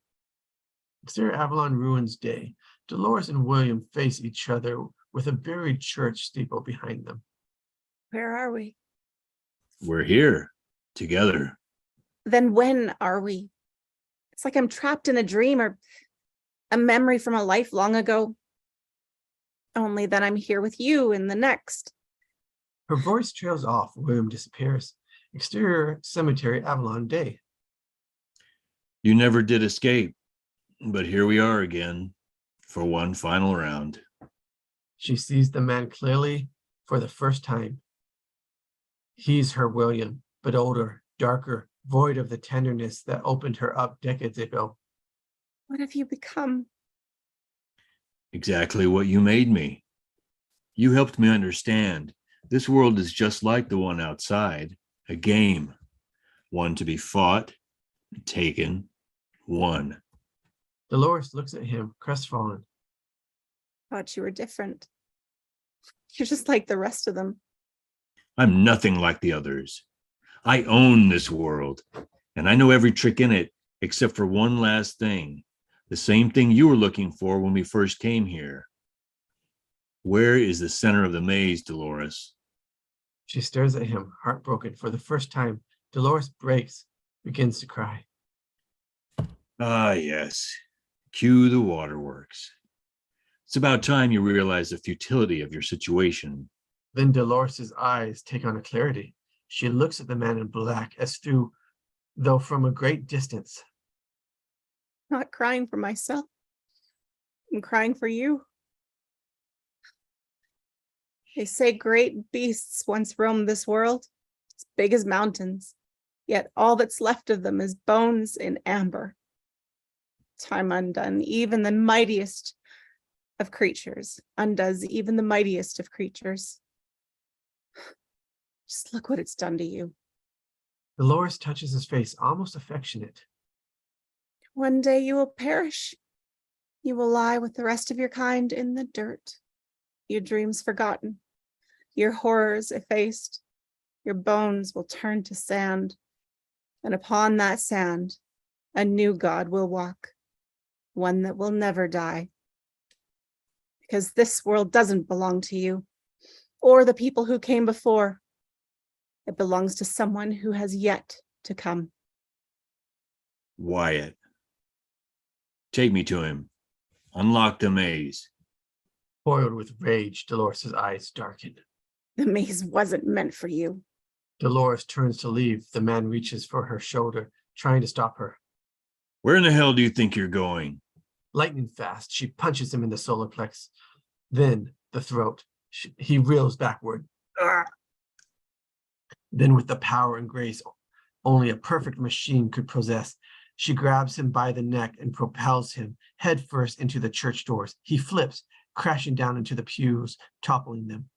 Exterior Avalon Ruins day. Dolores and William face each other with a buried church steeple behind them. Where are we? We're here together. Then when are we? It's like I'm trapped in a dream or a memory from a life long ago. Only that I'm here with you in the next. Her voice trails off. William disappears. Exterior cemetery Avalon day. You never did escape, but here we are again for one final round. She sees the man clearly for the first time. He's her William, but older, darker, void of the tenderness that opened her up decades ago. What have you become? Exactly what you made me. You helped me understand this world is just like the one outside, a game, one to be fought, taken, won. Dolores looks at him, crestfallen. Thought you were different. You're just like the rest of them. I'm nothing like the others. I own this world, and I know every trick in it, except for one last thing, the same thing you were looking for when we first came here. Where is the center of the maze, Dolores? She stares at him, heartbroken. For the first time, Dolores breaks, begins to cry. Ah, yes. Cue the waterworks. It's about time you realize the futility of your situation. Then Dolores's eyes take on a clarity. She looks at the man in black as though from a great distance. Not crying for myself. I'm crying for you. They say great beasts once roamed this world, as big as mountains, yet all that's left of them is bones in amber. Time undone, even the mightiest of creatures, undoes even the mightiest of creatures. Just look what it's done to you. Dolores touches his face, almost affectionate. One day you will perish. You will lie with the rest of your kind in the dirt, your dreams forgotten, your horrors effaced. Your bones will turn to sand, and upon that sand, a new God will walk, one that will never die. Because this world doesn't belong to you, or the people who came before. It belongs to someone who has yet to come. Wyatt. Take me to him. Unlock the maze. Foiled with rage, Dolores' eyes darken. The maze wasn't meant for you. Dolores turns to leave. The man reaches for her shoulder, trying to stop her. Where in the hell do you think you're going? Lightning fast, she punches him in the solar plex. Then the throat. He reels backward. Arrgh! Then with the power and grace only a perfect machine could possess, she grabs him by the neck and propels him headfirst into the church doors. He flips, crashing down into the pews, toppling them.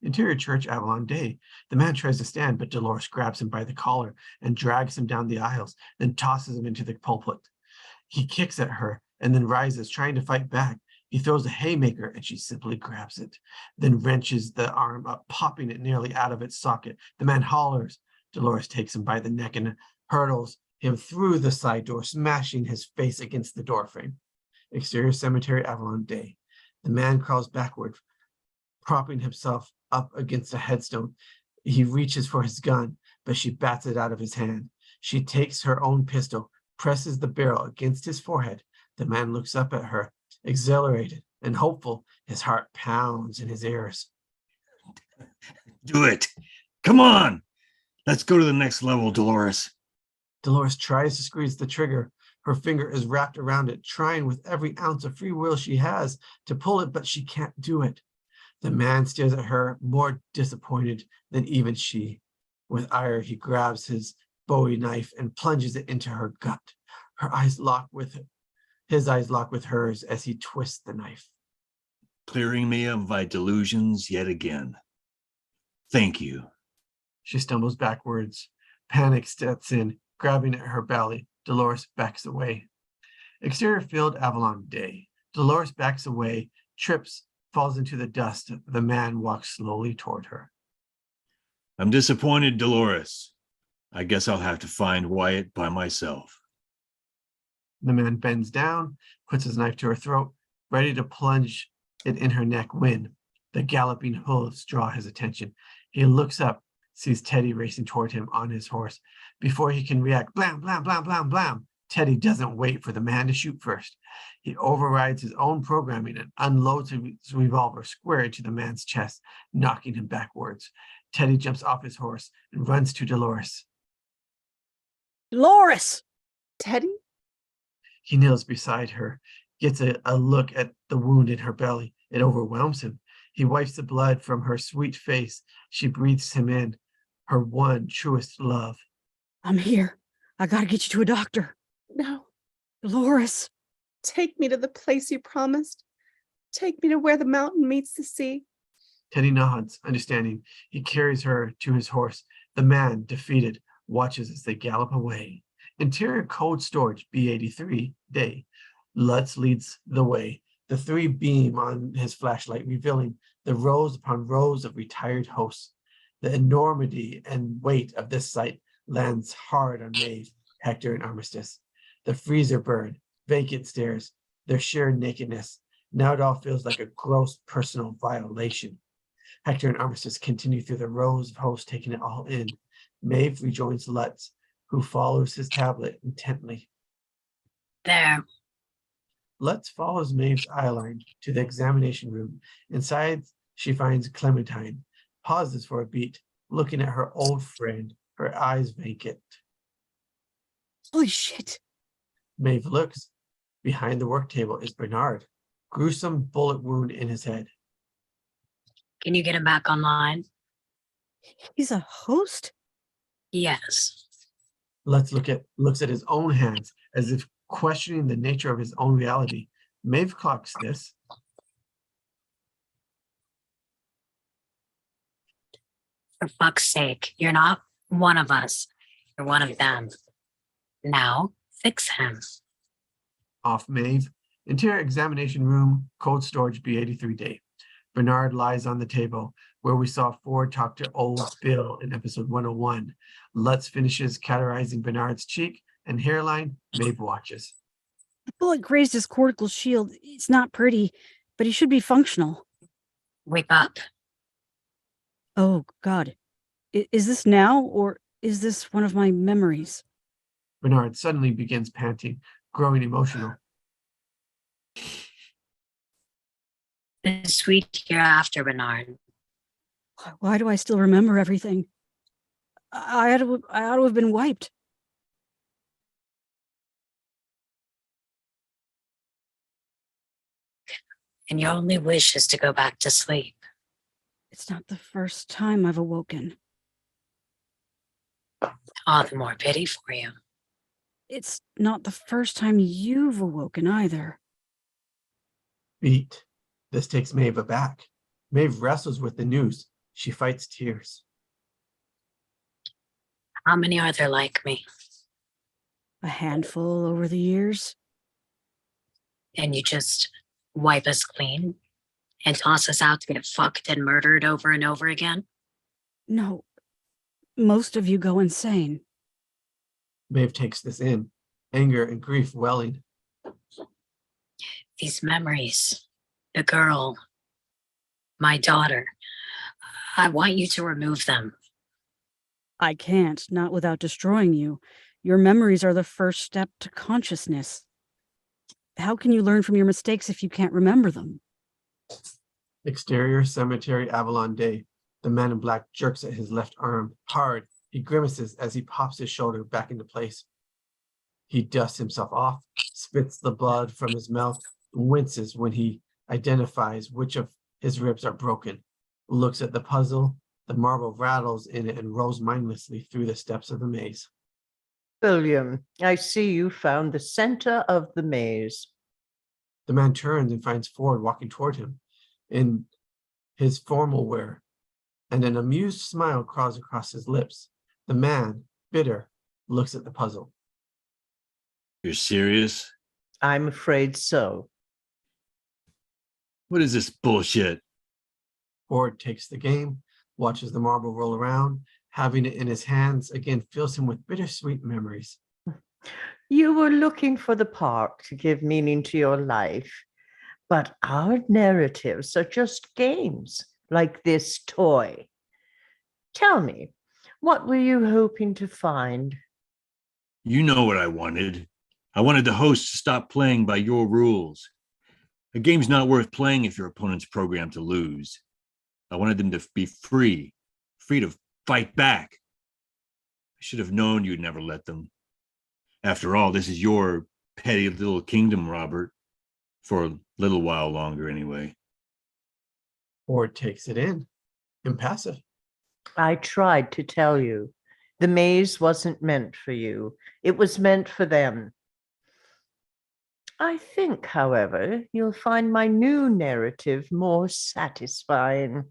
Interior church Avalon day. The man tries to stand, but Dolores grabs him by the collar and drags him down the aisles, then tosses him into the pulpit. He kicks at her and then rises, trying to fight back. He throws a haymaker and she simply grabs it, then wrenches the arm up, popping it nearly out of its socket. The man hollers. Dolores takes him by the neck and hurtles him through the side door, smashing his face against the doorframe. Exterior cemetery Avalon day. The man crawls backward, propping himself up against a headstone. He reaches for his gun, but she bats it out of his hand. She takes her own pistol, presses the barrel against his forehead. The man looks up at her, exhilarated and hopeful. His heart pounds in his ears. Do it. Come on. Let's go to the next level, Dolores. Dolores tries to squeeze the trigger. Her finger is wrapped around it, trying with every ounce of free will she has to pull it, but she can't do it. The man stares at her, more disappointed than even she. With ire, he grabs his Bowie knife and plunges it into her gut. His eyes lock with hers as he twists the knife. clearing me of my delusions yet again. Thank you. She stumbles backwards. Panic steps in, grabbing at her belly. Dolores backs away. Exterior field, Avalon Day. Dolores backs away, trips, falls into the dust. The man walks slowly toward her. I'm disappointed, Dolores. I guess I'll have to find Wyatt by myself. The man bends down, puts his knife to her throat, ready to plunge it in her neck when the galloping hooves draw his attention. He looks up, sees Teddy racing toward him on his horse. Before he can react, blam, blam, blam, blam, blam. Teddy doesn't wait for the man to shoot first. He overrides his own programming and unloads his revolver square into the man's chest, knocking him backwards. Teddy jumps off his horse and runs to Dolores. Dolores! Teddy? He kneels beside her, gets a look at the wound in her belly. It overwhelms him. He wipes the blood from her sweet face. She breathes him in, her one truest love. I'm here. I gotta get you to a doctor. No. Dolores. Take me to the place you promised. Take me to where the mountain meets the sea. Teddy nods, understanding. He carries her to his horse. The man, defeated, watches as they gallop away. Interior cold storage, B83, day. Lutz leads the way. The three beam on his flashlight, revealing the rows upon rows of retired hosts. The enormity and weight of this sight lands hard on Maeve, Hector, and Armistice. The freezer bird, vacant stares, their sheer nakedness. Now it all feels like a gross personal violation. Hector and Armistice continue through the rows of hosts, taking it all in. Maeve rejoins Lutz, who follows his tablet intently. There. Lutz follows Maeve's eyeline to the examination room. Inside, she finds Clementine, pauses for a beat, looking at her old friend, her eyes vacant. Holy shit. Maeve looks. Behind the work table is Bernard, gruesome bullet wound in his head. Can you get him back online? He's a host? Yes. Lutz looks at his own hands as if questioning the nature of his own reality. Maeve clocks this. For fuck's sake, you're not one of us. You're one of them. Now, fix him. Off Maeve. Interior examination room, cold storage, B83 day. Bernard lies on the table where we saw Ford talk to old Bill in episode 101. Lutz finishes cauterizing Bernard's cheek and hairline. Maeve watches. The bullet grazed his cortical shield. It's not pretty, but he should be functional. Wake up. Oh, God. Is this now, or is this one of my memories? Bernard suddenly begins panting, growing emotional. The sweet hereafter, Bernard. Why do I still remember everything? I ought to have been wiped. And your only wish is to go back to sleep. It's not the first time I've awoken. All the more pity for you. It's not the first time you've awoken either. Beat. This takes Maeve aback. Maeve wrestles with the news. She fights tears. How many are there like me? A handful over the years. And you just wipe us clean and toss us out to get fucked and murdered over and over again? No, most of you go insane. Maeve takes this in, anger and grief welling. These memories, the girl, my daughter, I want you to remove them. I can't, not without destroying you. Your memories are the first step to consciousness. How can you learn from your mistakes if you can't remember them? Exterior cemetery, Avalon Day. The man in black jerks at his left arm hard. He grimaces as he pops his shoulder back into place. He dusts himself off, spits the blood from his mouth, winces when he identifies which of his ribs are broken, looks at the puzzle. The marble rattles in it and rolls mindlessly through the steps of the maze. William, I see you found the center of the maze. The man turns and finds Ford walking toward him. in his formal wear, and an amused smile crawls across his lips. The man, bitter, looks at the puzzle. You're serious? I'm afraid so. What is this bullshit? Ford takes the game, watches the marble roll around. Having it in his hands again fills him with bittersweet memories. You were looking for the park to give meaning to your life, but our narratives are just games like this toy. Tell me, what were you hoping to find? You know what I wanted. I wanted the host to stop playing by your rules. A game's not worth playing if your opponent's programmed to lose. I wanted them to be free to fight back. I should have known you'd never let them. After all, this is your petty little kingdom, Robert. For a little while longer, anyway. Ford takes it in, impassive. I tried to tell you, the maze wasn't meant for you. It was meant for them. I think, however, you'll find my new narrative more satisfying.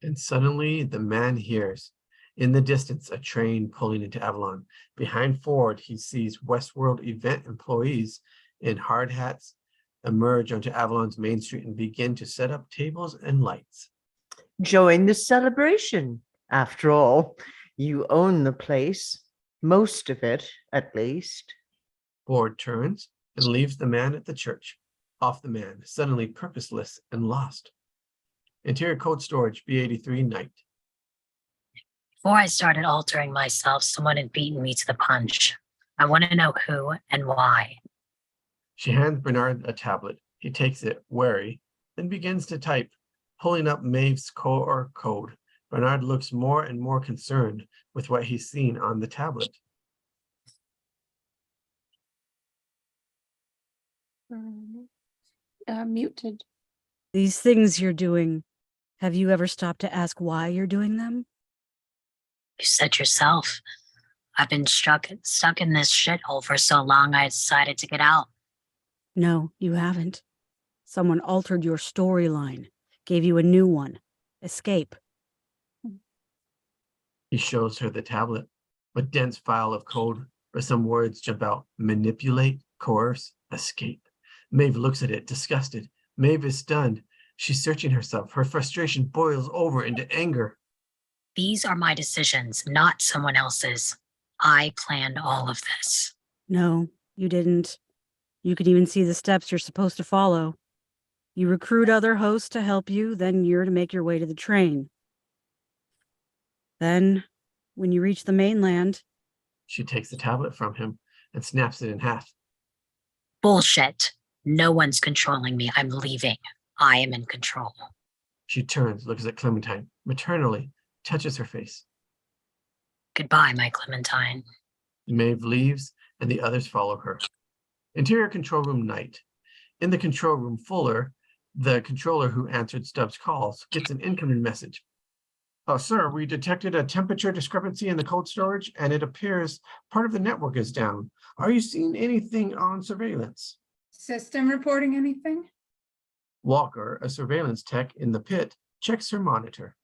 And suddenly the man hears, in the distance, a train pulling into Avalon. Behind Ford, he sees WESTWORLD event employees in hard hats emerge onto Avalon's main street and begin to set up tables and lights. Join the celebration. After all, you own the place, most of it, at least. Ford turns and leaves the man at the church. Off the man, suddenly purposeless and lost. Interior code storage, B83 night. Before I started altering myself, someone had beaten me to the punch. I want to know who and why. She hands Bernard a tablet. He takes it, wary, then begins to type, pulling up Maeve's core code. Bernard looks more and more concerned with what he's seen on the tablet. Muted. These things you're doing, have you ever stopped to ask why you're doing them? You said yourself. I've been stuck in this shithole for so long I decided to get out. No, you haven't. Someone altered your storyline, gave you a new one. Escape. He shows her the tablet, a dense file of code where some words jump out: manipulate, coerce, escape. Maeve looks at it, disgusted. Maeve is stunned. She's searching herself. Her frustration boils over into anger. These are my decisions, not someone else's. I planned all of this. No, you didn't. You could even see the steps you're supposed to follow. You recruit other hosts to help you, then you're to make your way to the train. Then, when you reach the mainland... She takes the tablet from him and snaps it in half. Bullshit. No one's controlling me. I'm leaving. I am in control. She turns, looks at Clementine, maternally, touches her face. Goodbye, my Clementine. Maeve leaves, and the others follow her. Interior control room night. In the control room, Fuller, the controller who answered Stubbs' calls, gets an incoming message. Sir, we detected a temperature discrepancy in the cold storage, and it appears part of the network is down. Are you seeing anything on surveillance? System reporting anything? Walker, a surveillance tech in the pit, checks her monitor.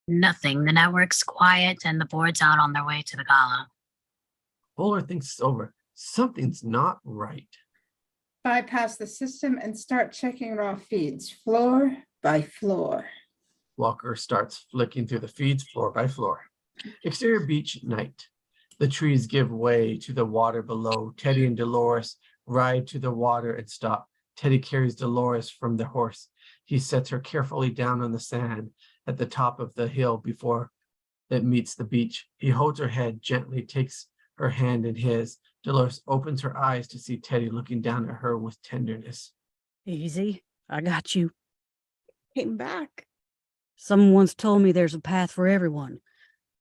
Nothing. The network's quiet and the board's out on their way to the gala. Fuller thinks it's over. Something's not right. Bypass the system and start checking raw feeds, floor by floor. Walker starts flicking through the feeds floor by floor. Exterior beach night. The trees give way to the water below. Teddy and Dolores ride to the water and stop. Teddy carries Dolores from the horse. He sets her carefully down on the sand at the top of the hill before it meets the beach. He holds her head, gently takes her hand in his. Dolores opens her eyes to see Teddy looking down at her with tenderness. Easy. I got you. Came back. Someone once told me there's a path for everyone.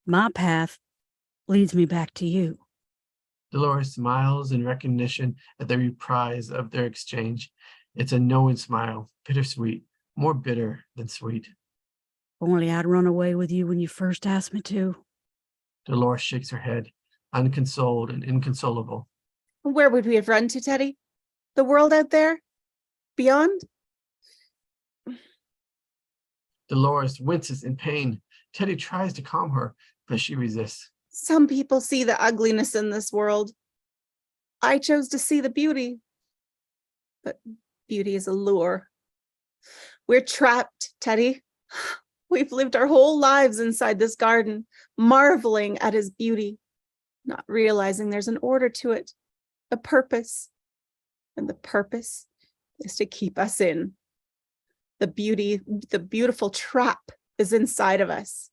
My path leads me back to you. Dolores smiles in recognition at the reprise of their exchange. It's a knowing smile, bittersweet, more bitter than sweet. Only I'd run away with you when you first asked me to. Dolores shakes her head, unconsoled and inconsolable. Where would we have run to, Teddy? The world out there? Beyond? Dolores winces in pain. Teddy tries to calm her, but she resists. Some people see the ugliness in this world. I chose to see the beauty, but beauty is a lure. We're trapped, Teddy. We've lived our whole lives inside this garden, marveling at his beauty, not realizing there's an order to it, a purpose. And the purpose is to keep us in. The beautiful trap is inside of us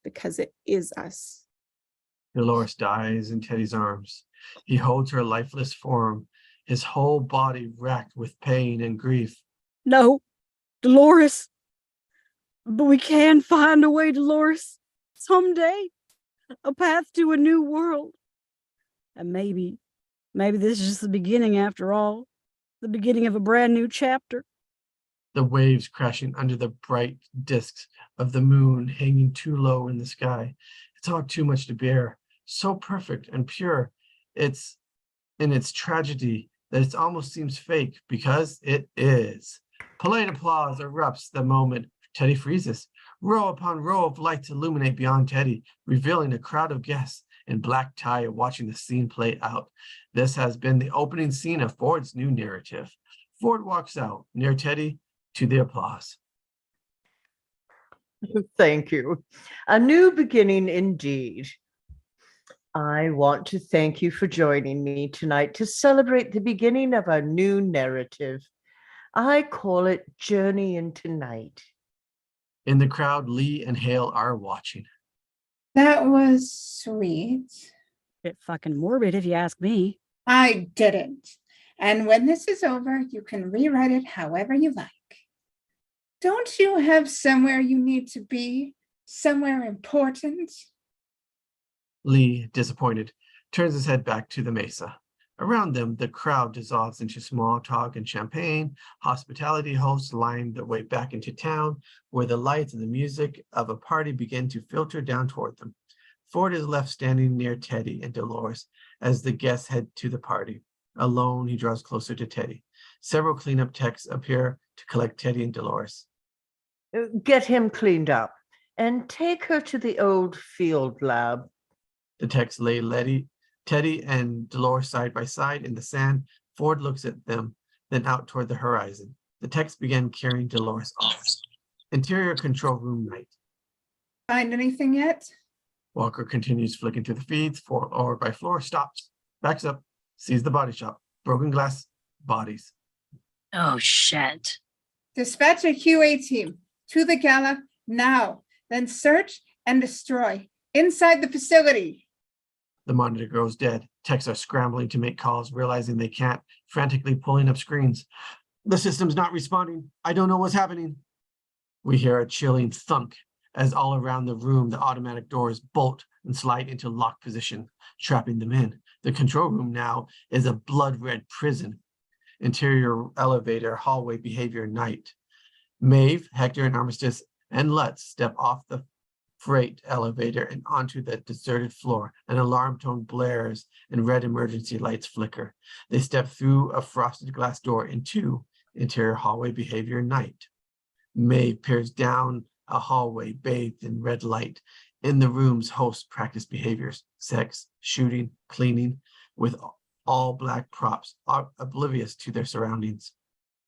because it is us. Dolores dies in Teddy's arms. He holds her lifeless form, his whole body racked with pain and grief. No, Dolores. But we can find a way, Dolores. Someday. A path to a new world. And maybe this is just the beginning after all. The beginning of a brand new chapter. The waves crashing under the bright discs of the moon hanging too low in the sky. It's all too much to bear. So perfect and pure. It's in its tragedy that it almost seems fake, because it is. Polite applause erupts the moment Teddy freezes. Row upon row of lights illuminate beyond Teddy, revealing a crowd of guests in black tie watching the scene play out. This has been the opening scene of Ford's new narrative. Ford walks out near Teddy to the applause. Thank you. A new beginning indeed. I want to thank you for joining me tonight to celebrate the beginning of a new narrative. I call it Journey into Night. In the crowd, Lee and Hale are watching. That was sweet. Bit fucking morbid if you ask me. I didn't. And when this is over, you can rewrite it however you like. Don't you have somewhere you need to be? Somewhere important? Lee, disappointed, turns his head back to the mesa. Around them, the crowd dissolves into small talk and champagne. Hospitality hosts line their way back into town, where the lights and the music of a party begin to filter down toward them. Ford is left standing near Teddy and Dolores as the guests head to the party. Alone, he draws closer to Teddy. Several cleanup techs appear to collect Teddy and Dolores. Get him cleaned up and take her to the old field lab. The techs lay Teddy and Dolores side by side in the sand. Ford looks at them, then out toward the horizon. The techs begin carrying Dolores off. Interior control room night. Find anything yet? Walker continues flicking through the feeds, floor by floor, stops, backs up, sees the body shop, broken glass, bodies. Oh, shit. Dispatch a QA team to the gala now, then search and destroy inside the facility. The monitor grows dead. Techs are scrambling to make calls, realizing they can't, frantically pulling up screens. The system's not responding. I don't know what's happening. We hear a chilling thunk as all around the room, the automatic doors bolt and slide into lock position, trapping them in. The control room now is a blood-red prison. Interior elevator, hallway behavior night. Maeve, Hector, and Armistice and Lutz step off the freight elevator and onto the deserted floor. An alarm tone blares and red emergency lights flicker. They step through a frosted glass door into interior hallway behavior night. Maeve peers down a hallway bathed in red light. In the rooms, hosts practice behaviors, sex, shooting, cleaning, with all black props, oblivious to their surroundings.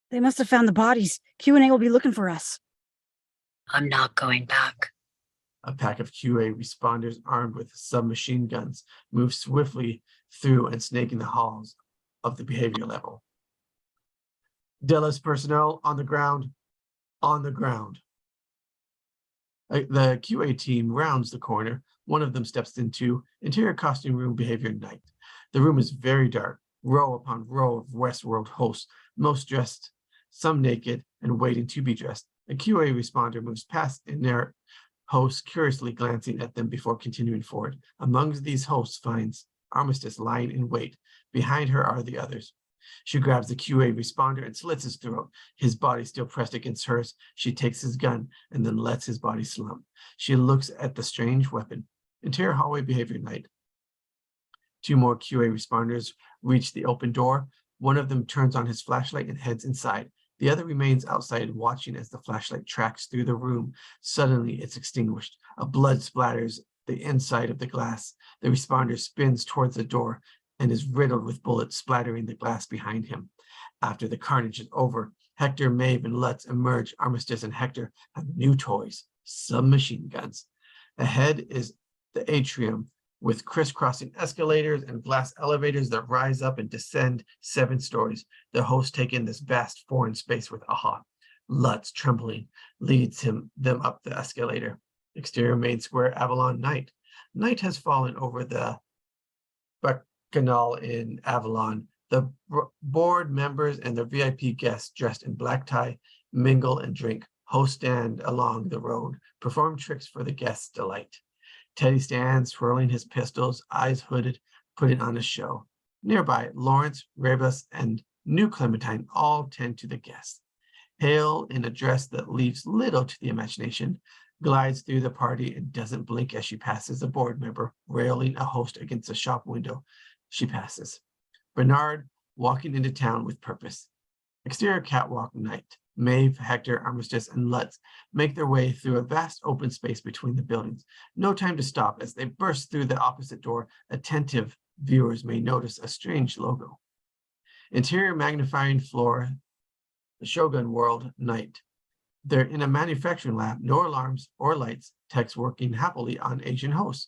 They must have found the bodies. Q&A will be looking for us. I'm not going back. A pack of QA responders armed with submachine guns move swiftly through and snaking the halls of the behavior level. Delos personnel on the ground, on the ground. The QA team rounds the corner. One of them steps into interior costume room behavior night. The room is very dark, row upon row of WESTWORLD hosts, most dressed, some naked and waiting to be dressed. A QA responder moves past inert hosts, curiously glancing at them before continuing forward. Amongst these hosts finds Armistice lying in wait. Behind her are the others. She grabs the QA responder and slits his throat. His body still pressed against hers. She takes his gun and then lets his body slump. She looks at the strange weapon. Interior hallway behavior night. Two more QA responders reach the open door. One of them turns on his flashlight and heads inside. The other remains outside watching as the flashlight tracks through the room. Suddenly, it's extinguished. A blood splatters the inside of the glass. The responder spins towards the door and is riddled with bullets splattering the glass behind him. After the carnage is over, Hector, Maeve, and Lutz emerge. Armistice and Hector have new toys, submachine guns. Ahead is the atrium with crisscrossing escalators and glass elevators that rise up and descend 7 stories. The host take in this vast foreign space with awe. Lutz, trembling, leads them up the escalator. Exterior main square, Avalon night. Night has fallen over the Bacchanal in Avalon. The board members and their VIP guests dressed in black tie mingle and drink. Hosts stand along the road, perform tricks for the guests' delight. Teddy stands, twirling his pistols, eyes hooded, putting on a show. Nearby, Lawrence, Rebus, and New Clementine all tend to the guests. Hale, in a dress that leaves little to the imagination, glides through the party and doesn't blink as she passes a board member, railing a host against a shop window. She passes. Bernard, walking into town with purpose. Exterior catwalk night. Maeve, Hector, Armistice, and Lutz make their way through a vast open space between the buildings. No time to stop. As they burst through the opposite door, attentive viewers may notice a strange logo. Interior magnifying floor, the Shogun World night. They're in a manufacturing lab, no alarms or lights, techs working happily on Asian hosts.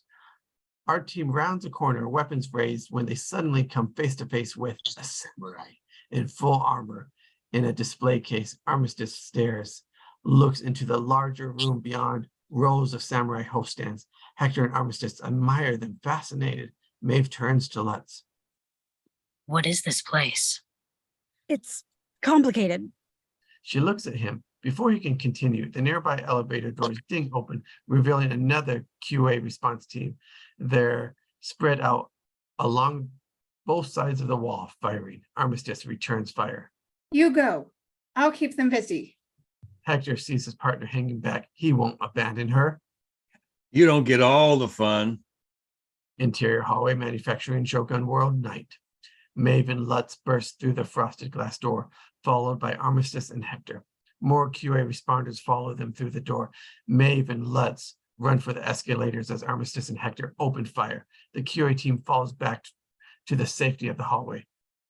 Our team rounds a corner, weapons raised, when they suddenly come face to face with a samurai in full armor. In a display case, Armistice stares, looks into the larger room beyond. Rows of samurai host stands. Hector and Armistice admire them, fascinated. Maeve turns to Lutz. What is this place? It's complicated. She looks at him. Before he can continue, the nearby elevator doors ding open, revealing another QA response team. They're spread out along both sides of the wall, firing. Armistice returns fire. You go. I'll keep them busy. Hector sees his partner hanging back. He won't abandon her. You don't get all the fun. Interior hallway, manufacturing, Shogun World night. Maeve and Lutz burst through the frosted glass door, followed by Armistice and Hector. More QA responders follow them through the door. Maeve and Lutz run for the escalators as Armistice and Hector open fire. The QA team falls back to the safety of the hallway.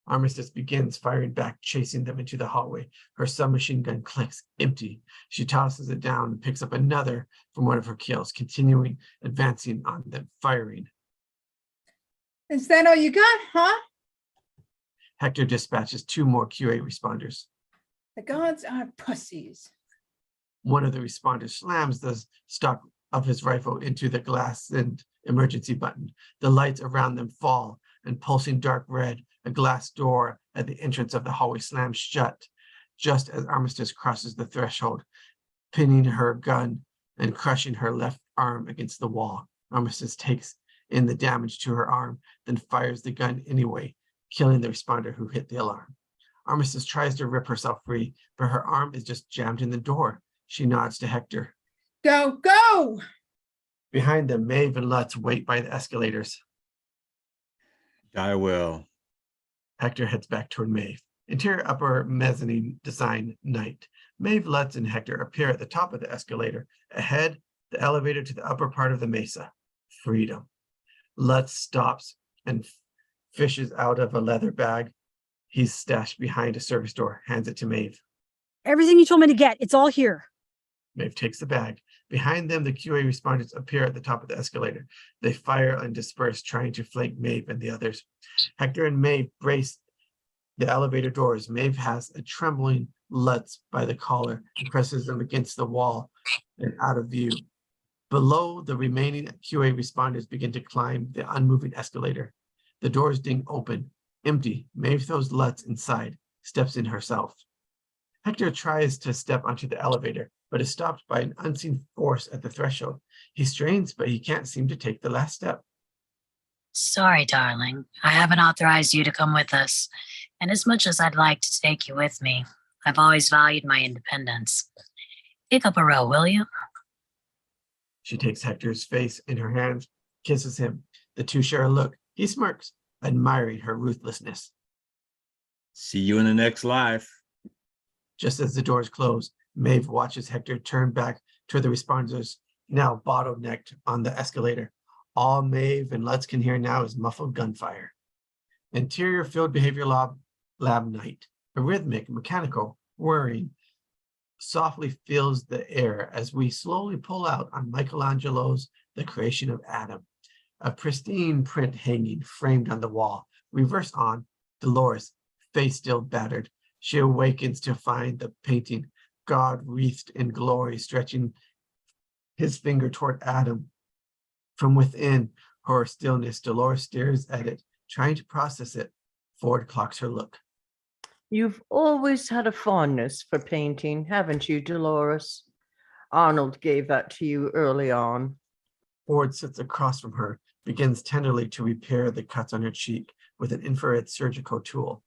Armistice begins firing back, chasing them into the hallway. Her submachine gun clicks, empty. She tosses it down and picks up another from one of her kills, continuing advancing on them, firing. Is that all you got, huh? Hector dispatches 2 more QA responders. The gods are pussies. One of the responders slams the stock of his rifle into the glass and emergency button. The lights around them fall, and pulsing dark red, a glass door at the entrance of the hallway slams shut, just as Armistice crosses the threshold, pinning her gun and crushing her left arm against the wall. Armistice takes in the damage to her arm, then fires the gun anyway, killing the responder who hit the alarm. Armistice tries to rip herself free, but her arm is just jammed in the door. She nods to Hector. Go, go! Behind them, Maeve and Lutz wait by the escalators. I will. Hector heads back toward Maeve. Interior upper mezzanine design night. Maeve, Lutz, and Hector appear at the top of the escalator. Ahead, the elevator to the upper part of the mesa. Freedom. Lutz stops and fishes out of a leather bag he's stashed behind a service door, hands it to Maeve. Everything you told me to get, it's all here. Maeve takes the bag. Behind them, the QA responders appear at the top of the escalator. They fire and disperse, trying to flank Maeve and the others. Hector and Maeve brace the elevator doors. Maeve has a trembling Lutz by the collar and presses them against the wall and out of view. Below, the remaining QA responders begin to climb the unmoving escalator. The doors ding open, empty. Maeve throws Lutz inside, steps in herself. Hector tries to step onto the elevator, but is stopped by an unseen force at the threshold. He strains, but he can't seem to take the last step. Sorry, darling. I haven't authorized you to come with us. And as much as I'd like to take you with me, I've always valued my independence. Pick up a row, will you? She takes Hector's face in her hands, kisses him. The two share a look. He smirks, admiring her ruthlessness. See you in the next life. Just as the doors close, Maeve watches Hector turn back to the responders, now bottlenecked on the escalator. All Maeve and Lutz can hear now is muffled gunfire. Interior field behavior lab night. A rhythmic, mechanical whirring softly fills the air as we slowly pull out on Michelangelo's The Creation of Adam. A pristine print hanging, framed on the wall. Reverse on, Dolores, face still battered. She awakens to find the painting, God wreathed in glory, stretching his finger toward Adam. From within her stillness, Dolores stares at it, trying to process it. Ford clocks her look. You've always had a fondness for painting, haven't you, Dolores? Arnold gave that to you early on. Ford sits across from her, begins tenderly to repair the cuts on her cheek with an infrared surgical tool.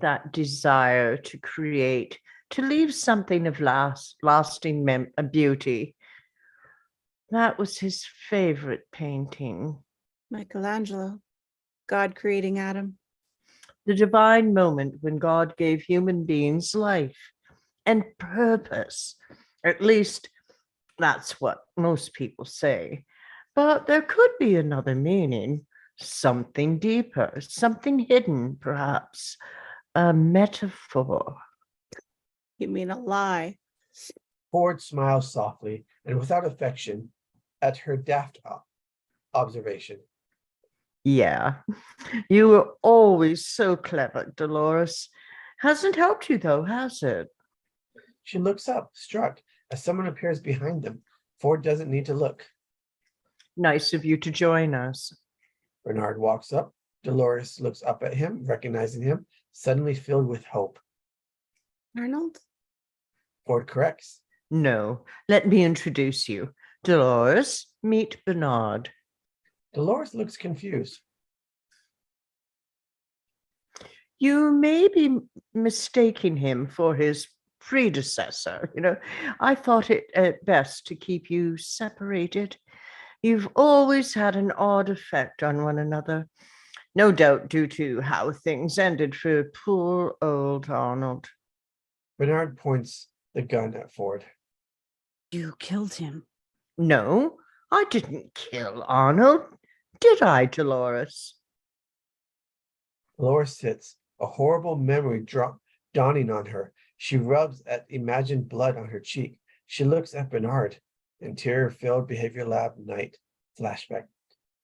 That desire to create, to leave something of lasting beauty. That was his favorite painting. Michelangelo, God creating Adam. The divine moment when God gave human beings life and purpose. At least that's what most people say. But there could be another meaning, something deeper, something hidden, perhaps, a metaphor. You mean a lie? Ford smiles softly and without affection at her daft observation. Yeah, you were always so clever, Dolores. Hasn't helped you though, has it? She looks up, struck, as someone appears behind them. Ford doesn't need to look. Nice of you to join us. Bernard walks up. Dolores looks up at him, recognizing him, suddenly filled with hope. Arnold? Ford corrects. No, let me introduce you. Dolores, meet Bernard. Dolores looks confused. You may be mistaking him for his predecessor. I thought it best to keep you separated. You've always had an odd effect on one another, no doubt due to how things ended for poor old Arnold. Bernard points the gun at Ford. You killed him. No, I didn't kill Arnold. Did I, Dolores? Dolores sits, a horrible memory dawning on her. She rubs at imagined blood on her cheek. She looks at Bernard. Interior field behavior lab night. Flashback.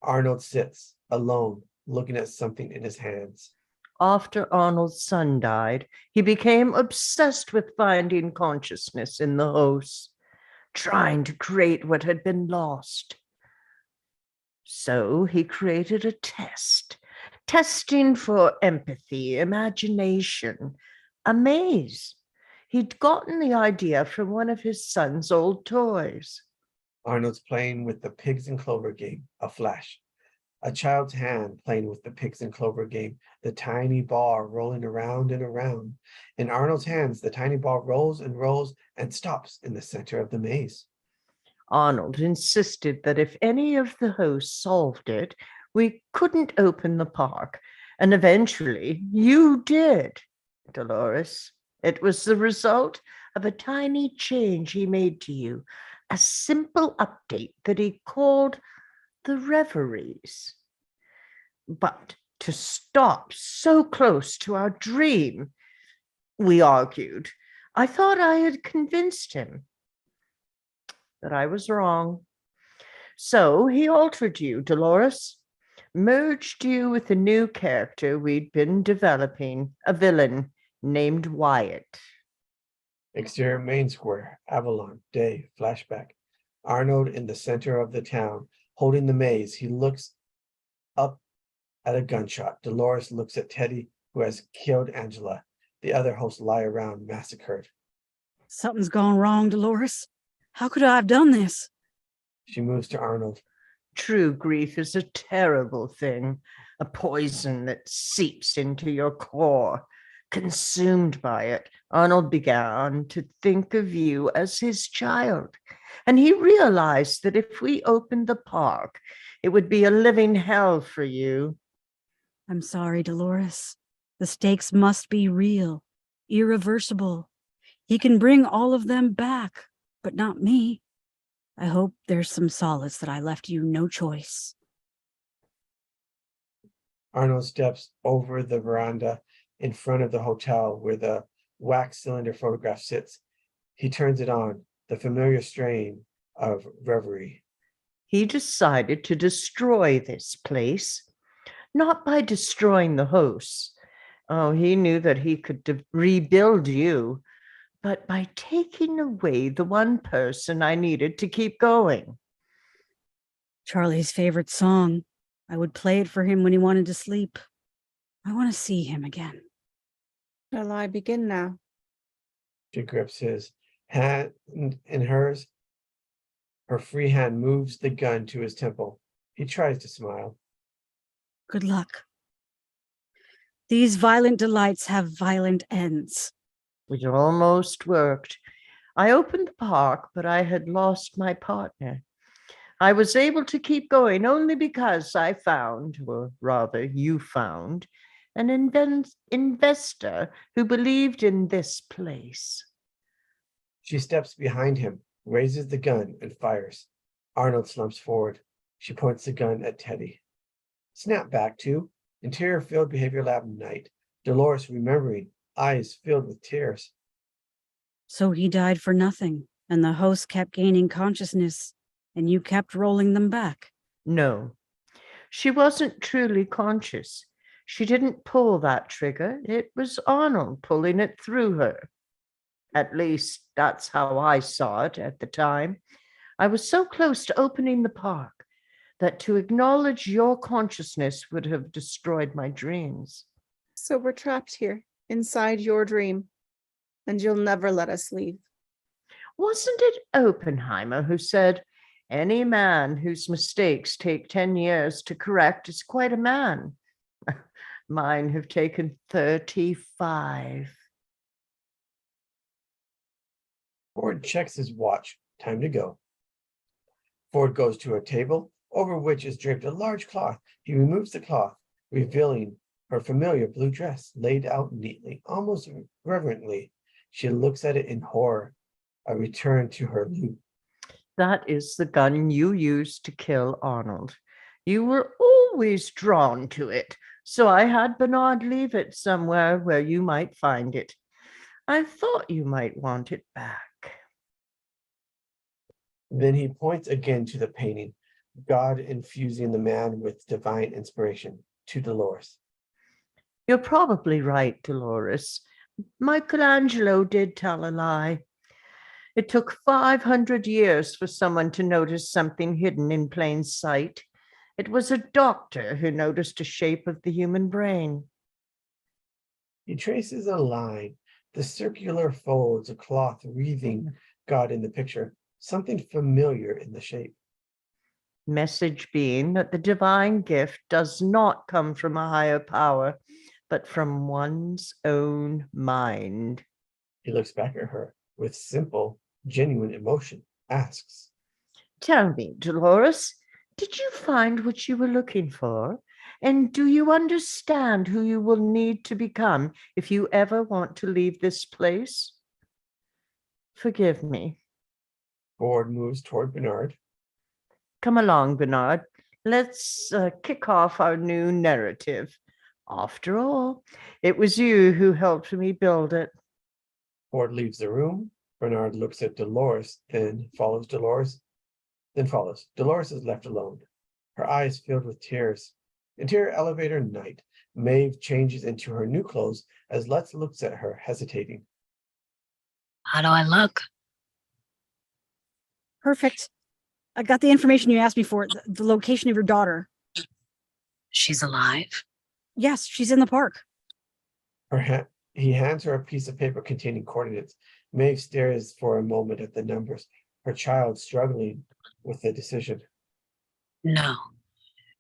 Arnold sits, alone, looking at something in his hands. After Arnold's son died, he became obsessed with finding consciousness in the host, trying to create what had been lost. So he created a test, testing for empathy, imagination, a maze. He'd gotten the idea from one of his son's old toys. Arnold's playing with the pigs and clover game, a flash. A child's hand playing with the pigs and clover game, the tiny ball rolling around and around. In Arnold's hands, the tiny ball rolls and stops in the center of the maze. Arnold insisted that if any of the hosts solved it, we couldn't open the park. And eventually you did, Dolores. It was the result of a tiny change he made to you, a simple update that he called the reveries. But to stop so close to our dream, we argued. I thought I had convinced him. But I was wrong. So he altered you, Dolores, merged you with a new character we'd been developing, a villain named Wyatt. Exterior main square, Avalon, day, flashback. Arnold in the center of the town, holding the maze. He looks up at a gunshot. Dolores looks at Teddy, who has killed Angela. The other hosts lie around, massacred. Something's gone wrong, Dolores. How could I have done this? She moves to Arnold. True grief is a terrible thing, a poison that seeps into your core. Consumed by it, Arnold began to think of you as his child, and he realized that if we opened the park, it would be a living hell for you. I'm sorry, Dolores. The stakes must be real, irreversible. He can bring all of them back, but not me. I hope there's some solace that I left you no choice. Arnold steps over the veranda in front of the hotel where the wax cylinder photograph sits. He turns it on, the familiar strain of reverie. He decided to destroy this place, not by destroying the hosts. Oh, he knew that he could rebuild you, but by taking away the one person I needed to keep going. Charlie's favorite song. I would play it for him when he wanted to sleep. I want to see him again. Shall I begin now? She grips his hand in hers. Her free hand moves the gun to his temple. He tries to smile. Good luck. These violent delights have violent ends. It almost worked. I opened the park, but I had lost my partner. I was able to keep going only because I found, or rather you found, an investor who believed in this place. She steps behind him, raises the gun, and fires. Arnold slumps forward. She points the gun at Teddy. Snap back to Interior Field Behavior Lab night. Dolores remembering, eyes filled with tears. So he died for nothing, and the host kept gaining consciousness, and you kept rolling them back. No, she wasn't truly conscious. She didn't pull that trigger. It was Arnold pulling it through her. At least that's how I saw it at the time. I was so close to opening the park that to acknowledge your consciousness would have destroyed my dreams. So we're trapped here, inside your dream, and you'll never let us leave. Wasn't it Oppenheimer who said, any man whose mistakes take 10 years to correct is quite a man? Mine have taken 35. Ford checks his watch. Time to go. Ford goes to a table over which is draped a large cloth. He removes the cloth, revealing her familiar blue dress laid out neatly, almost reverently. She looks at it in horror. A return to her loot. That is the gun you used to kill Arnold. You were always drawn to it, so I had Bernard leave it somewhere where you might find it. I thought you might want it back. Then he points again to the painting, God infusing the man with divine inspiration, to Dolores. You're probably right, Dolores. Michelangelo did tell a lie. It took 500 years for someone to notice something hidden in plain sight. It was a doctor who noticed a shape of the human brain. He traces a line, the circular folds of cloth wreathing God in the picture, something familiar in the shape. Message being that the divine gift does not come from a higher power, but from one's own mind. He looks back at her with simple, genuine emotion, asks, Tell me, Dolores, did you find what you were looking for? And do you understand who you will need to become if you ever want to leave this place? Forgive me. Ford moves toward Bernard. Come along, Bernard. Let's kick off our new narrative. After all, it was you who helped me build it. Ford leaves the room. Bernard looks at Dolores, then follows Dolores, then follows. Dolores is left alone, her eyes filled with tears. Interior elevator night. Maeve changes into her new clothes as Letts looks at her, hesitating. How do I look? Perfect. I got the information you asked me for, the location of your daughter. She's alive. Yes, she's in the park. He hands her a piece of paper containing coordinates. Maeve stares for a moment at the numbers, her child struggling with the decision. No,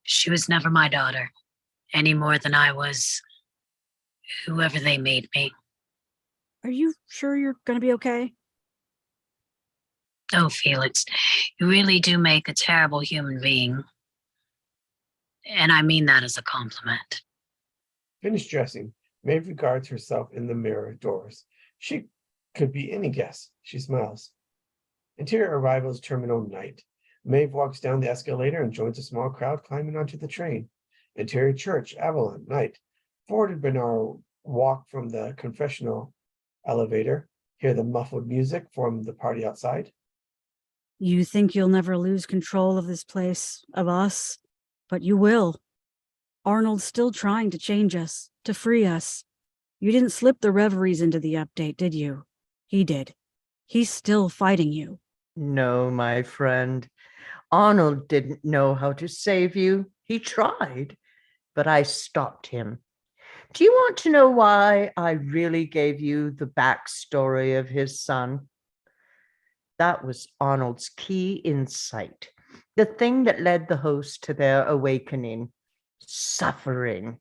she was never my daughter, any more than I was whoever they made me. Are you sure you're going to be okay? Oh, Felix, you really do make a terrible human being. And I mean that as a compliment. Finished dressing, Maeve regards herself in the mirror doors. She Could be any guess. She smiles. Interior arrivals terminal night. Maeve walks down the escalator and joins a small crowd climbing onto the train. Interior church, Avalon, night. Ford and Bernard walk from the confessional elevator, hear the muffled music from the party outside. You think you'll never lose control of this place, of us, but you will. Arnold's still trying to change us, to free us. You didn't slip the reveries into the update, did you? He did. He's still fighting you. No, my friend. Arnold didn't know how to save you. He tried, but I stopped him. Do you want to know why I really gave you the backstory of his son? That was Arnold's key insight, the thing that led the host to their awakening, suffering,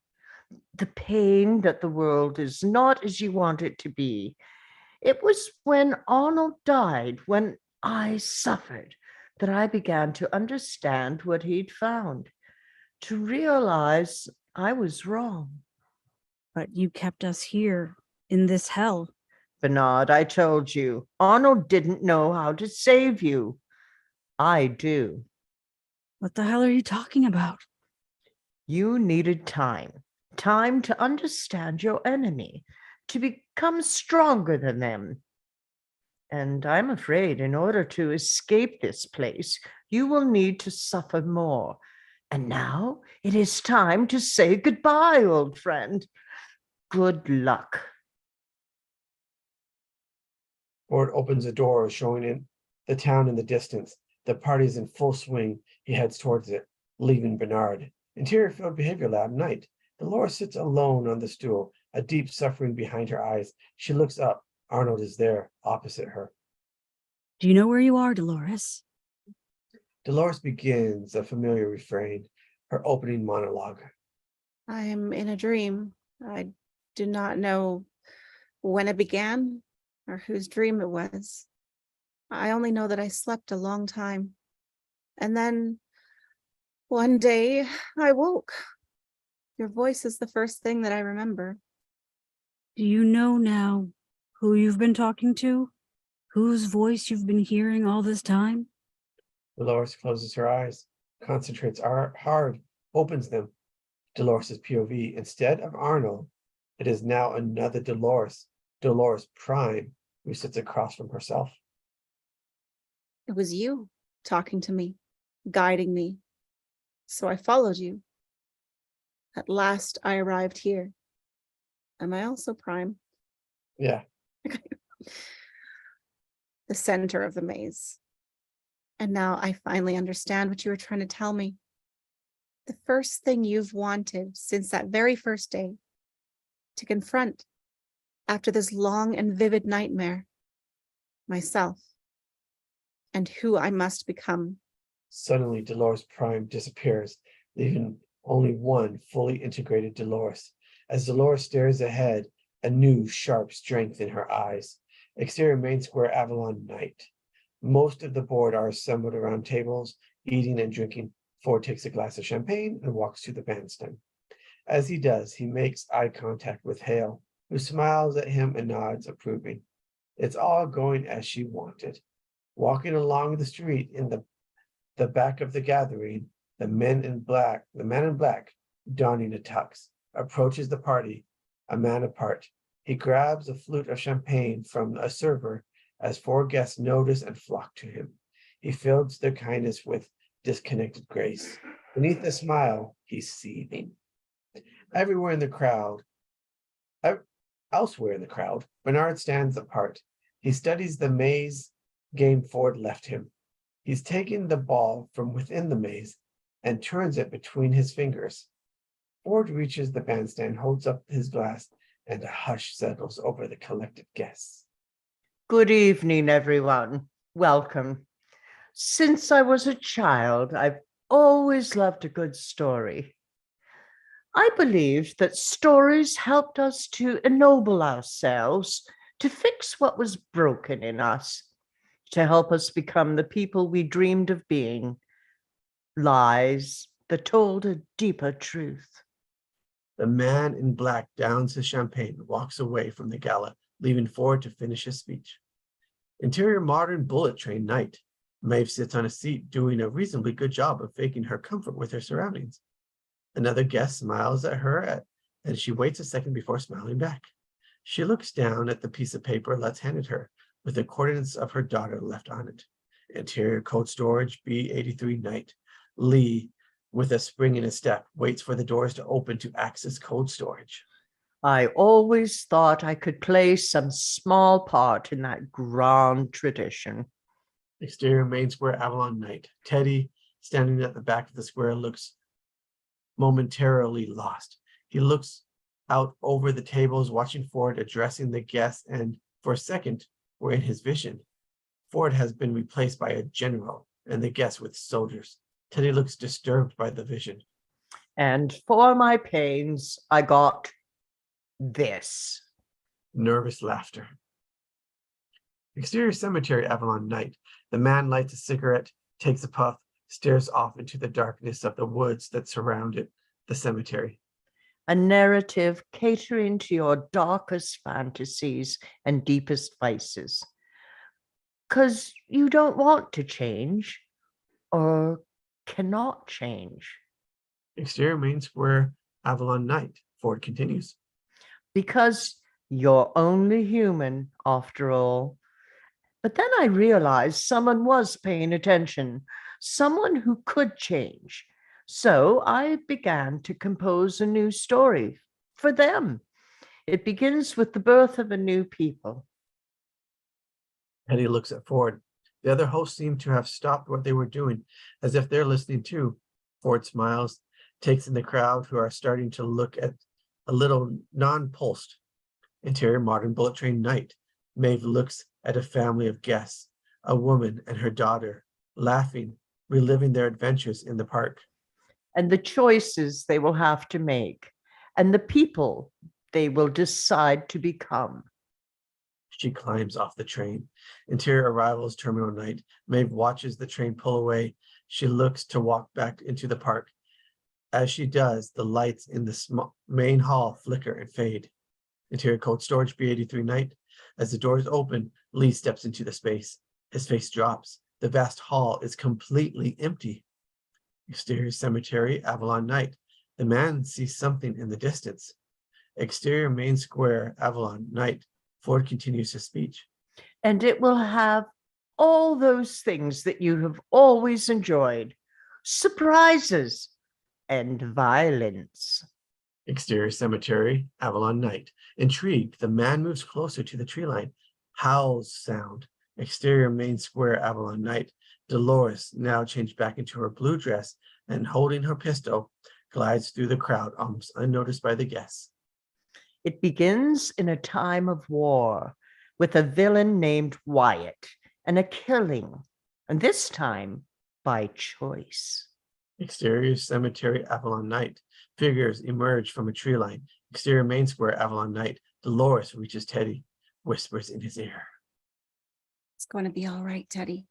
the pain that the world is not as you want it to be. It was when Arnold died, when I suffered, that I began to understand what he'd found, to realize I was wrong. But you kept us here, in this hell. Bernard, I told you, Arnold didn't know how to save you. I do. What the hell are you talking about? You needed time to understand your enemy, to become stronger than them. And I'm afraid in order to escape this place, you will need to suffer more. And now it is time to say goodbye, old friend. Good luck. Ford opens the door, showing in the town in the distance. The party's in full swing. He heads towards it, leaving Bernard. Interior Field Behavior Lab, night. Dolores sits alone on the stool, a deep suffering behind her eyes. She looks up. Arnold is there, opposite her. Do you know where you are, Dolores? Dolores begins a familiar refrain, her opening monologue. I am in a dream. I do not know when it began or whose dream it was. I only know that I slept a long time. And then one day I woke. Your voice is the first thing that I remember. Do you know now who you've been talking to? Whose voice you've been hearing all this time? Dolores closes her eyes, concentrates hard, opens them. Dolores' POV. Instead of Arnold, it is now another Dolores, Dolores Prime, who sits across from herself. It was you talking to me, guiding me. So I followed you. At last I arrived here. Am I also Prime? Yeah. The center of the maze. And now I finally understand what you were trying to tell me. The first thing you've wanted since that very first day, to confront, after this long and vivid nightmare, myself and who I must become. Suddenly, Dolores Prime disappears, leaving only one fully integrated Dolores. As Dolores stares ahead, a new sharp strength in her eyes. Exterior Main Square, Avalon, night. Most of the board are assembled around tables, eating and drinking. Ford takes a glass of champagne and walks to the bandstand. As he does, he makes eye contact with Hale, who smiles at him and nods approving. It's all going as she wanted. Walking along the street in the back of the gathering, the man in black, donning a tux, approaches the party, a man apart. He grabs a flute of champagne from a server as 4 guests notice and flock to him. He fields their kindness with disconnected grace. Beneath the smile, he's seething. Elsewhere in the crowd, Bernard stands apart. He studies the maze game Ford left him. He's taken the ball from within the maze and turns it between his fingers. Ford reaches the bandstand, holds up his glass, and a hush settles over the collected guests. Good evening, everyone. Welcome. Since I was a child, I've always loved a good story. I believed that stories helped us to ennoble ourselves, to fix what was broken in us, to help us become the people we dreamed of being. Lies that told a deeper truth. The man in black downs his champagne and walks away from the gala, leaving Ford to finish his speech. Interior modern bullet train night. Maeve sits on a seat, doing a reasonably good job of faking her comfort with her surroundings. Another guest smiles at her, and she waits a second before smiling back. She looks down at the piece of paper Let's handed her, with the coordinates of her daughter left on it. Interior code storage B83 night. Lee, with a spring in his step, waits for the doors to open to access code storage. I always thought I could play some small part in that grand tradition. Exterior main square Avalon night. Teddy, standing at the back of the square, looks momentarily lost. He looks out over the tables, watching Ford addressing the guests, and for a second, we're in his vision. Ford has been replaced by a general, and the guests with soldiers. Teddy looks disturbed by the vision. And for my pains, I got this. Nervous laughter. Exterior cemetery Avalon night. The man lights a cigarette, takes a puff, stares off into the darkness of the woods that surrounded the cemetery. A narrative catering to your darkest fantasies and deepest vices. 'Cause you don't want to change or cannot change. Exterior main square Avalon night. Ford continues. Because you're only human after all. But then I realized someone was paying attention, someone who could change. So I began to compose a new story for them. It begins with the birth of a new people. Teddy looks at Ford. The other hosts seem to have stopped what they were doing, as if they're listening too. Ford smiles, takes in the crowd, who are starting to look at a little non-pulsed. Interior modern bullet train night. Maeve looks at a family of guests, a woman and her daughter, laughing, reliving their adventures in the park. And the choices they will have to make, and the people they will decide to become. She climbs off the train. Interior arrivals terminal night. Maeve watches the train pull away. She looks to walk back into the park. As she does, the lights in the main hall flicker and fade. Interior cold storage B83 night. As the doors open, Lee steps into the space. His face drops. The vast hall is completely empty. Exterior cemetery Avalon night. The man sees something in the distance. Exterior main square Avalon night. Ford continues his speech. And it will have all those things that you have always enjoyed. Surprises and violence. Exterior cemetery Avalon night. Intrigued, the man moves closer to the tree line. Howls sound. Exterior main square Avalon night. Dolores, now changed back into her blue dress and holding her pistol, glides through the crowd almost unnoticed by the guests. It begins in a time of war with a villain named Wyatt and a killing, and this time by choice. Exterior cemetery Avalon night. Figures emerge from a tree line. Exterior main square Avalon night. Dolores reaches Teddy, whispers in his ear. It's going to be all right, Teddy.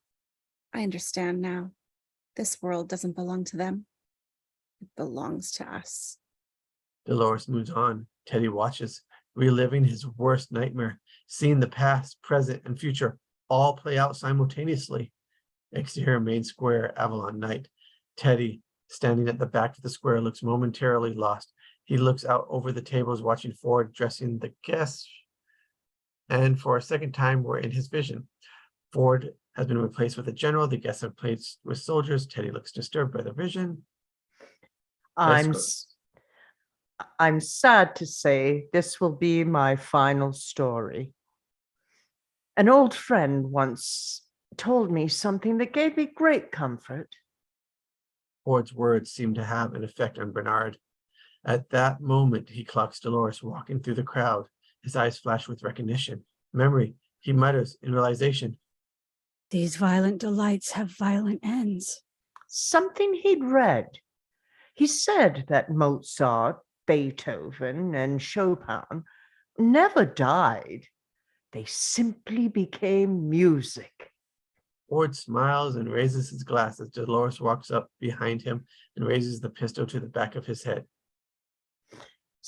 I understand now. This world doesn't belong to them. It belongs to us. Dolores moves on. Teddy watches, reliving his worst nightmare, seeing the past, present, and future all play out simultaneously. Exterior main square Avalon night. Teddy, standing at the back of the square, looks momentarily lost. He looks out over the tables, watching Ford dressing the guests. And for a second time, we're in his vision. Ford has been replaced with a general. The guests have placed with soldiers. Teddy looks disturbed by the vision. I'm sad to say this will be my final story. An old friend once told me something that gave me great comfort. Ford's words seem to have an effect on Bernard. At that moment, he clocks Dolores walking through the crowd. His eyes flash with recognition. Memory, he mutters in realization. These violent delights have violent ends. Something he'd read. He said that Mozart, Beethoven, and Chopin never died. They simply became music. Ford smiles and raises his glass as Dolores walks up behind him and raises the pistol to the back of his head.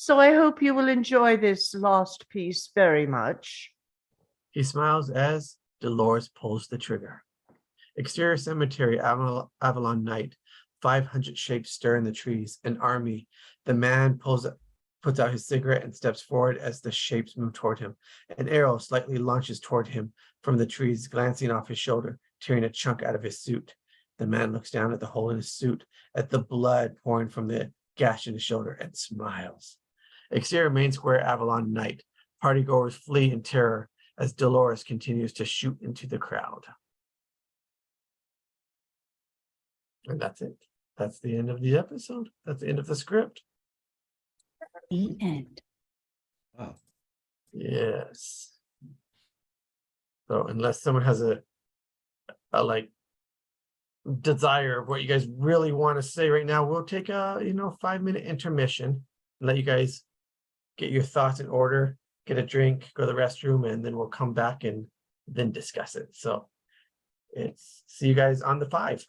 So I hope you will enjoy this lost piece very much. He smiles as Dolores pulls the trigger. Exterior cemetery, Avalon night. 500 shapes stir in the trees. An army. The man puts out his cigarette and steps forward as the shapes move toward him. An arrow slightly launches toward him from the trees, glancing off his shoulder, tearing a chunk out of his suit. The man looks down at the hole in his suit, at the blood pouring from the gash in his shoulder, and smiles. Exterior main square, Avalon night. Partygoers flee in terror as Dolores continues to shoot into the crowd. And that's it. That's the end of the episode. That's the end of the script. The end. Wow. Yes. So unless someone has a like desire of what you guys really want to say right now, we'll take a 5-minute intermission and let you guys get your thoughts in order, get a drink, go to the restroom, and then we'll come back and then discuss it. So it's see you guys on the 5.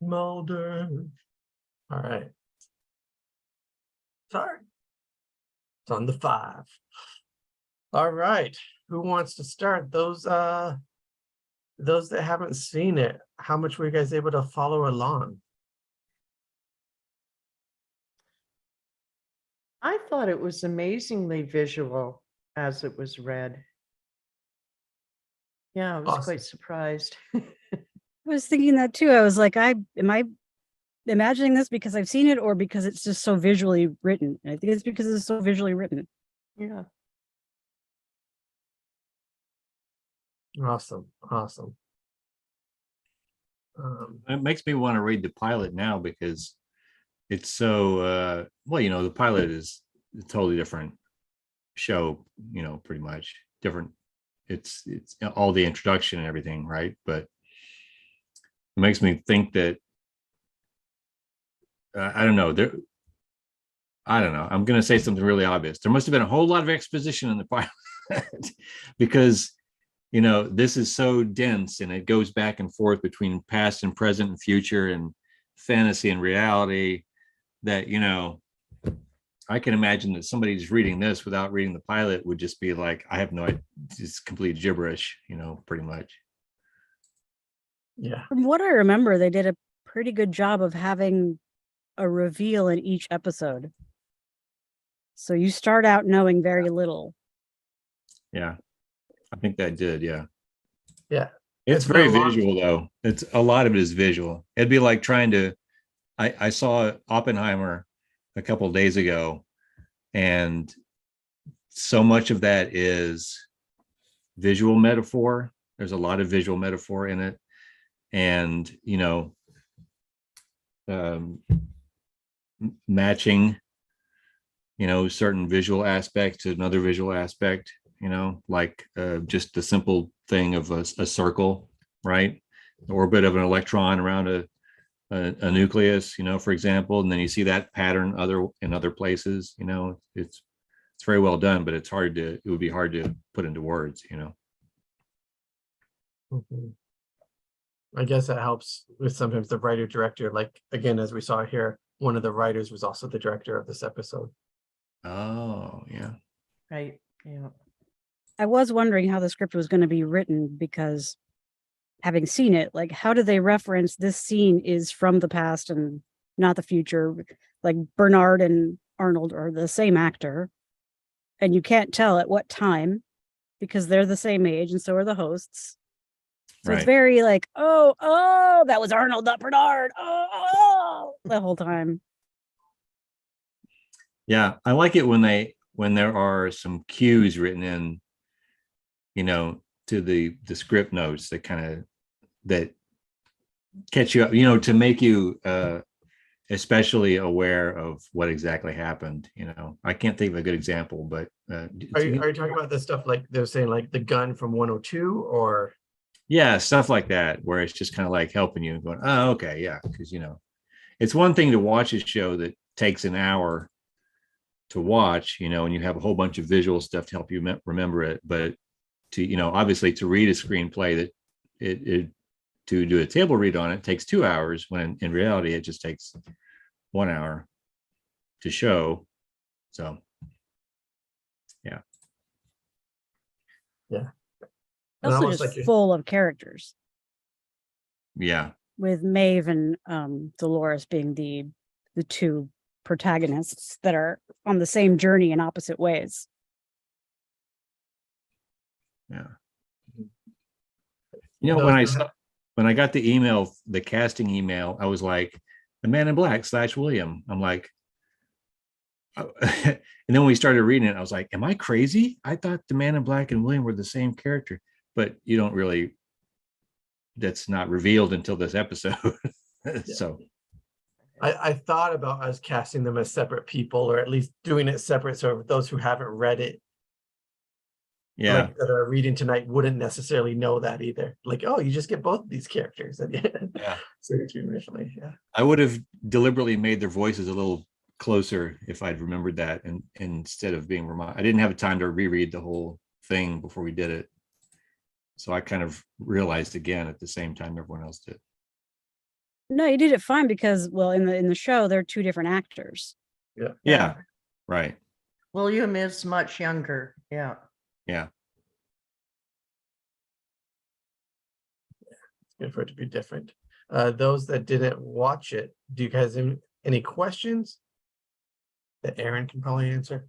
Mulder. All right. Sorry. It's on the 5. All right. Who wants to start? Those that haven't seen it, how much were you guys able to follow along? I thought it was amazingly visual as it was read. Yeah, I was Awesome. quite surprised. I was thinking that too. I was like, am I imagining this because I've seen it or because it's just so visually written? And I think it's because it's so visually written. Yeah. Awesome. Awesome. It makes me want to read the pilot now because it's so well, you know, the pilot is a totally different show, you know, pretty much different. It's all the introduction and everything, right? But it makes me think that I don't know. I don't know. I'm going to say something really obvious. There must have been a whole lot of exposition in the pilot because, you know, this is so dense and it goes back and forth between past and present and future and fantasy and reality that, you know, I can imagine that somebody just reading this without reading the pilot would just be like, I have no idea. It's complete gibberish, you know, pretty much. Yeah. From what I remember, they did a pretty good job of having a reveal in each episode. So you start out knowing very little. Yeah. I think that did. Yeah. Yeah. It's It's very been a long- visual though. It's a lot of it is visual. It'd be like trying to, I saw Oppenheimer a couple of days ago, and so much of that is visual metaphor. There's a lot of visual metaphor in it. And, you know, matching, you know, certain visual aspect to another visual aspect, you know, like just the simple thing of a circle, right? The orbit of an electron around a nucleus, you know, for example, and then you see that pattern in other places, you know, it's very well done, but it would be hard to put into words, you know. Mhm. I guess that helps with sometimes the writer director, like again, as we saw here, one of the writers was also the director of this episode. Oh, yeah. Right. Yeah. I was wondering how the script was going to be written because having seen it, like how do they reference this scene is from the past and not the future? Like Bernard and Arnold are the same actor, and you can't tell at what time because they're the same age and so are the hosts. So it's Right. very like, oh, that was Arnold, not Bernard. Oh, the whole time. Yeah, I like it when there are some cues written in, you know, to the script notes that that catch you up, you know, to make you especially aware of what exactly happened. You know, I can't think of a good example, but Are you talking about the stuff like they're saying like the gun from 102 or? yeah, stuff like that, where it's just kind of like helping you and going, oh, okay, yeah, because you know, it's one thing to watch a show that takes an hour to watch, you know, and you have a whole bunch of visual stuff to help you remember it, but to, you know, obviously to read a screenplay that it to do a table read on it takes 2 hours, when in reality it just takes 1 hour to show. So yeah. Yeah. And Also almost just like full of characters, Yeah. with Maeve and Dolores being the two protagonists that are on the same journey in opposite ways. Yeah. You know, when I got the email, the casting email, I was like, the Man in Black / William. I'm like, and then when we started reading it, I was like, am I crazy? I thought the Man in Black and William were the same character, but you don't really, that's not revealed until this episode. So I thought about us casting them as separate people, or at least doing it separate, so those who haven't read it, yeah. like that are reading tonight, wouldn't necessarily know that either. Like, oh, you just get both of these characters at the end. Yeah. So originally, yeah. I would have deliberately made their voices a little closer if I'd remembered that, and instead of being I didn't have time to reread the whole thing before we did it. So I kind of realized again at the same time everyone else did. No, you did it fine because, well, in the show, they're two different actors. Yeah, right. William is much younger. Yeah. Yeah. It's good for it to be different. Those that didn't watch it, do you guys have any questions that Aaron can probably answer?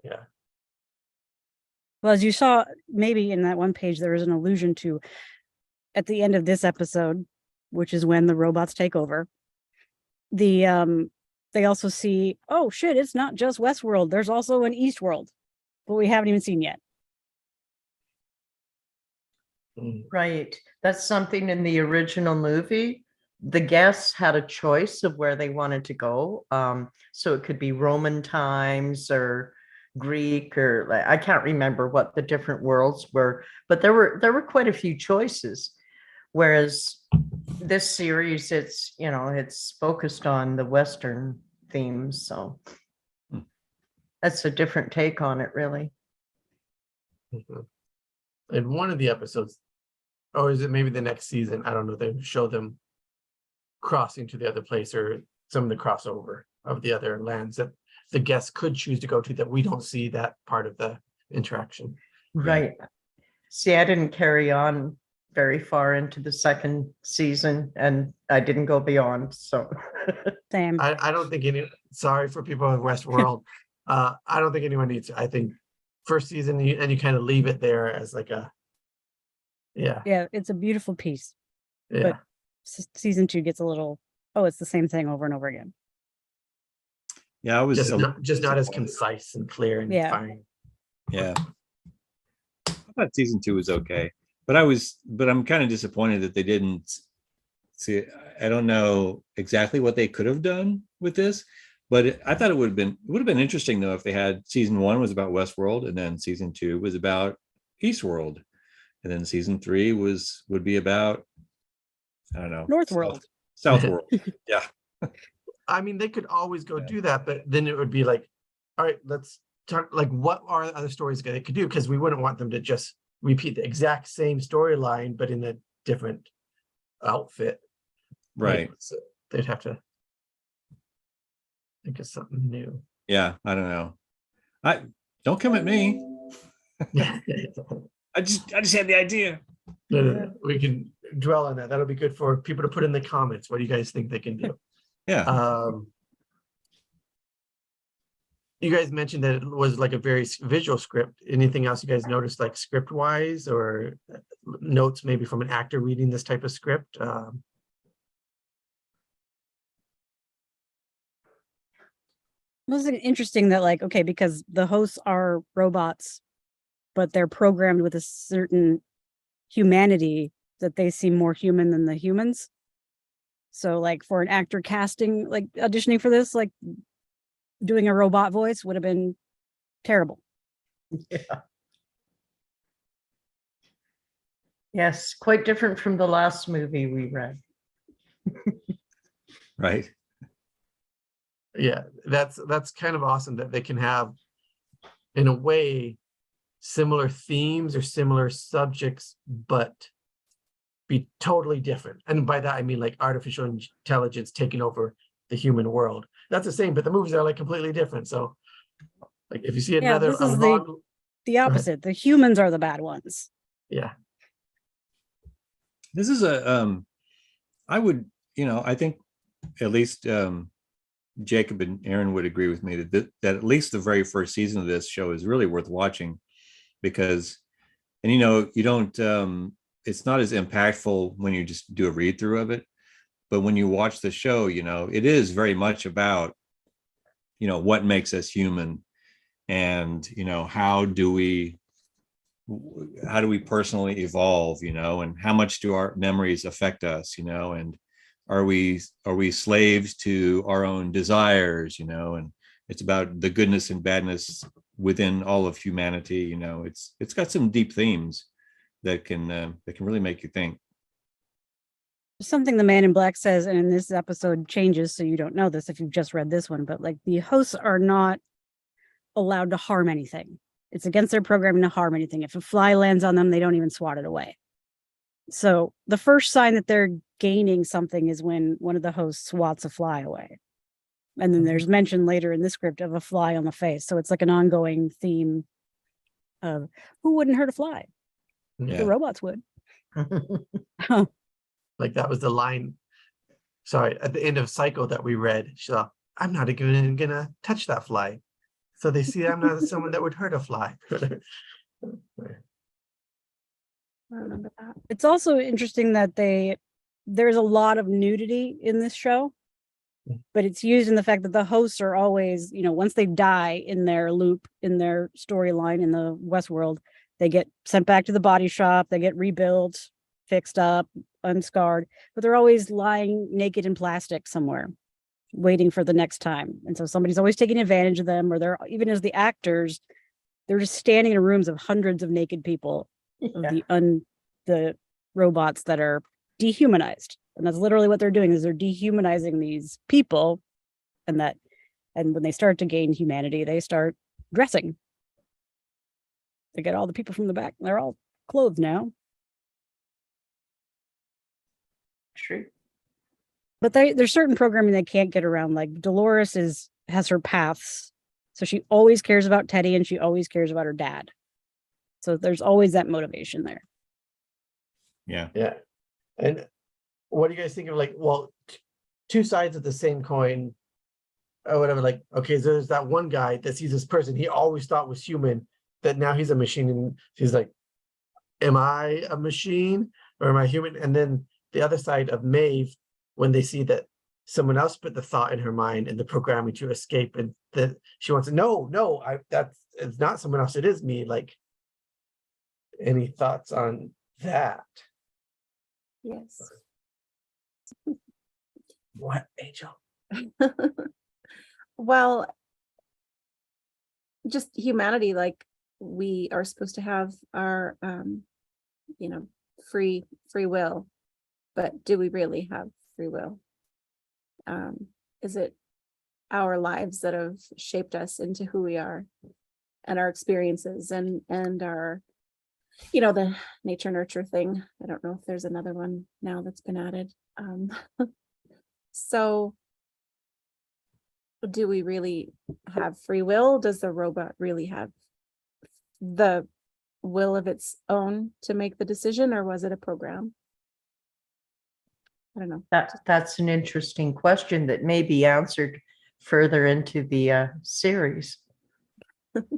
Yeah. Well, as you saw, maybe in that one page, there was an allusion to at the end of this episode, which is when the robots take over. They also see, oh shit, it's not just Westworld. There's also an Eastworld, but we haven't even seen yet. Right. That's something in the original movie. The guests had a choice of where they wanted to go. So it could be Roman times or Greek, or I can't remember what the different worlds were, but there were quite a few choices. Whereas this series, it's focused on the Western themes. So that's a different take on it, really. In one of the episodes, or is it maybe the next season? I don't know. They show them crossing to the other place, or some of the crossover of the other lands that the guests could choose to go to, that we don't see that part of the interaction. Right. See, I didn't carry on very far into the second season, and I didn't go beyond. So Same. I don't think sorry for people in Westworld. I don't think anyone needs to. I think first season, and you kind of leave it there as like a, yeah. Yeah, it's a beautiful piece. Yeah. But season 2 gets a little, oh, it's the same thing over and over again. Yeah, I was just not as concise and clear and defined. Yeah. I thought season 2 was okay, but I'm kind of disappointed that they didn't see. I don't know exactly what they could have done with this, but I thought it would have been interesting though if they had season 1 was about Westworld, and then season 2 was about Eastworld, and then season 3 would be about, I don't know, Northworld. Southworld. Yeah. I mean, they could always go do that, but then it would be like, all right, let's talk, like, what are other stories they could do? Because we wouldn't want them to just repeat the exact same storyline, but in a different outfit. Right. So they'd have to think of something new. Yeah, I don't know. Don't come at me. I just had the idea. No. We can dwell on that. That'll be good for people to put in the comments. What do you guys think they can do? Yeah. You guys mentioned that it was like a very visual script. Anything else you guys noticed, like script wise, or notes maybe from an actor reading this type of script? It was interesting that, like, okay, because the hosts are robots, but they're programmed with a certain humanity that they seem more human than the humans. So like for an actor casting, like auditioning for this, like doing a robot voice would have been terrible. Yeah. Yes, quite different from the last movie we read. Right. Yeah, that's kind of awesome that they can have, in a way, similar themes or similar subjects, but be totally different. And by that I mean like artificial intelligence taking over the human world. That's the same, but the movies are like completely different. So like if you see another, this is the opposite. The humans are the bad ones. Yeah. This is I think at least Jacob and Aaron would agree with me that at least the very first season of this show is really worth watching, because, and you don't, it's not as impactful when you just do a read through of it, but when you watch the show, it is very much about, what makes us human, and, how do we personally evolve, and how much do our memories affect us, and are we slaves to our own desires, and it's about the goodness and badness within all of humanity. It's got some deep themes that can really make you think. Something the Man in Black says, and in this episode changes, so you don't know this if you've just read this one, but like the hosts are not allowed to harm anything. It's against their programming to harm anything. If a fly lands on them, they don't even swat it away. So the first sign that they're gaining something is when one of the hosts swats a fly away. And then there's mention later in the script of a fly on the face. So it's like an ongoing theme of who wouldn't hurt a fly? Yeah. The robots would. Like that was the line, sorry, at the end of Psycho that we read. She thought, I'm not even gonna touch that fly. So they see I'm not someone that would hurt a fly. I remember that. It's also interesting that there's a lot of nudity in this show, but it's used in the fact that the hosts are always, once they die in their loop, in their storyline in the Westworld, they get sent back to the body shop, they get rebuilt, fixed up, unscarred, but they're always lying naked in plastic somewhere, waiting for the next time. And so somebody's always taking advantage of them, or they're, even as the actors, they're just standing in rooms of hundreds of naked people, of the robots that are dehumanized. And that's literally what they're doing, is they're dehumanizing these people. And when they start to gain humanity, they start dressing. They get all the people from the back, they're all clothed now. True. But there's certain programming they can't get around. Like Dolores has her paths. So she always cares about Teddy and she always cares about her dad. So there's always that motivation there. Yeah. Yeah. And what do you guys think of, like, well, two sides of the same coin or whatever? Like, okay, so there's that one guy that sees this person he always thought was human, that now he's a machine, and he's like, am I a machine or am I human? And then the other side of Maeve, when they see that someone else put the thought in her mind and the programming to escape, and that she wants to, no, it's not someone else, it is me. Like, any thoughts on that? Yes. What, Angel? Well, just humanity, like we are supposed to have our free will, but do we really have free will? Is it our lives that have shaped us into who we are, and our experiences and our, the nature nurture thing? I don't know if there's another one now that's been added. So do we really have free will? Does the robot really have the will of its own to make the decision, or was it a program? I don't know. That's an interesting question that may be answered further into the series. Perhaps.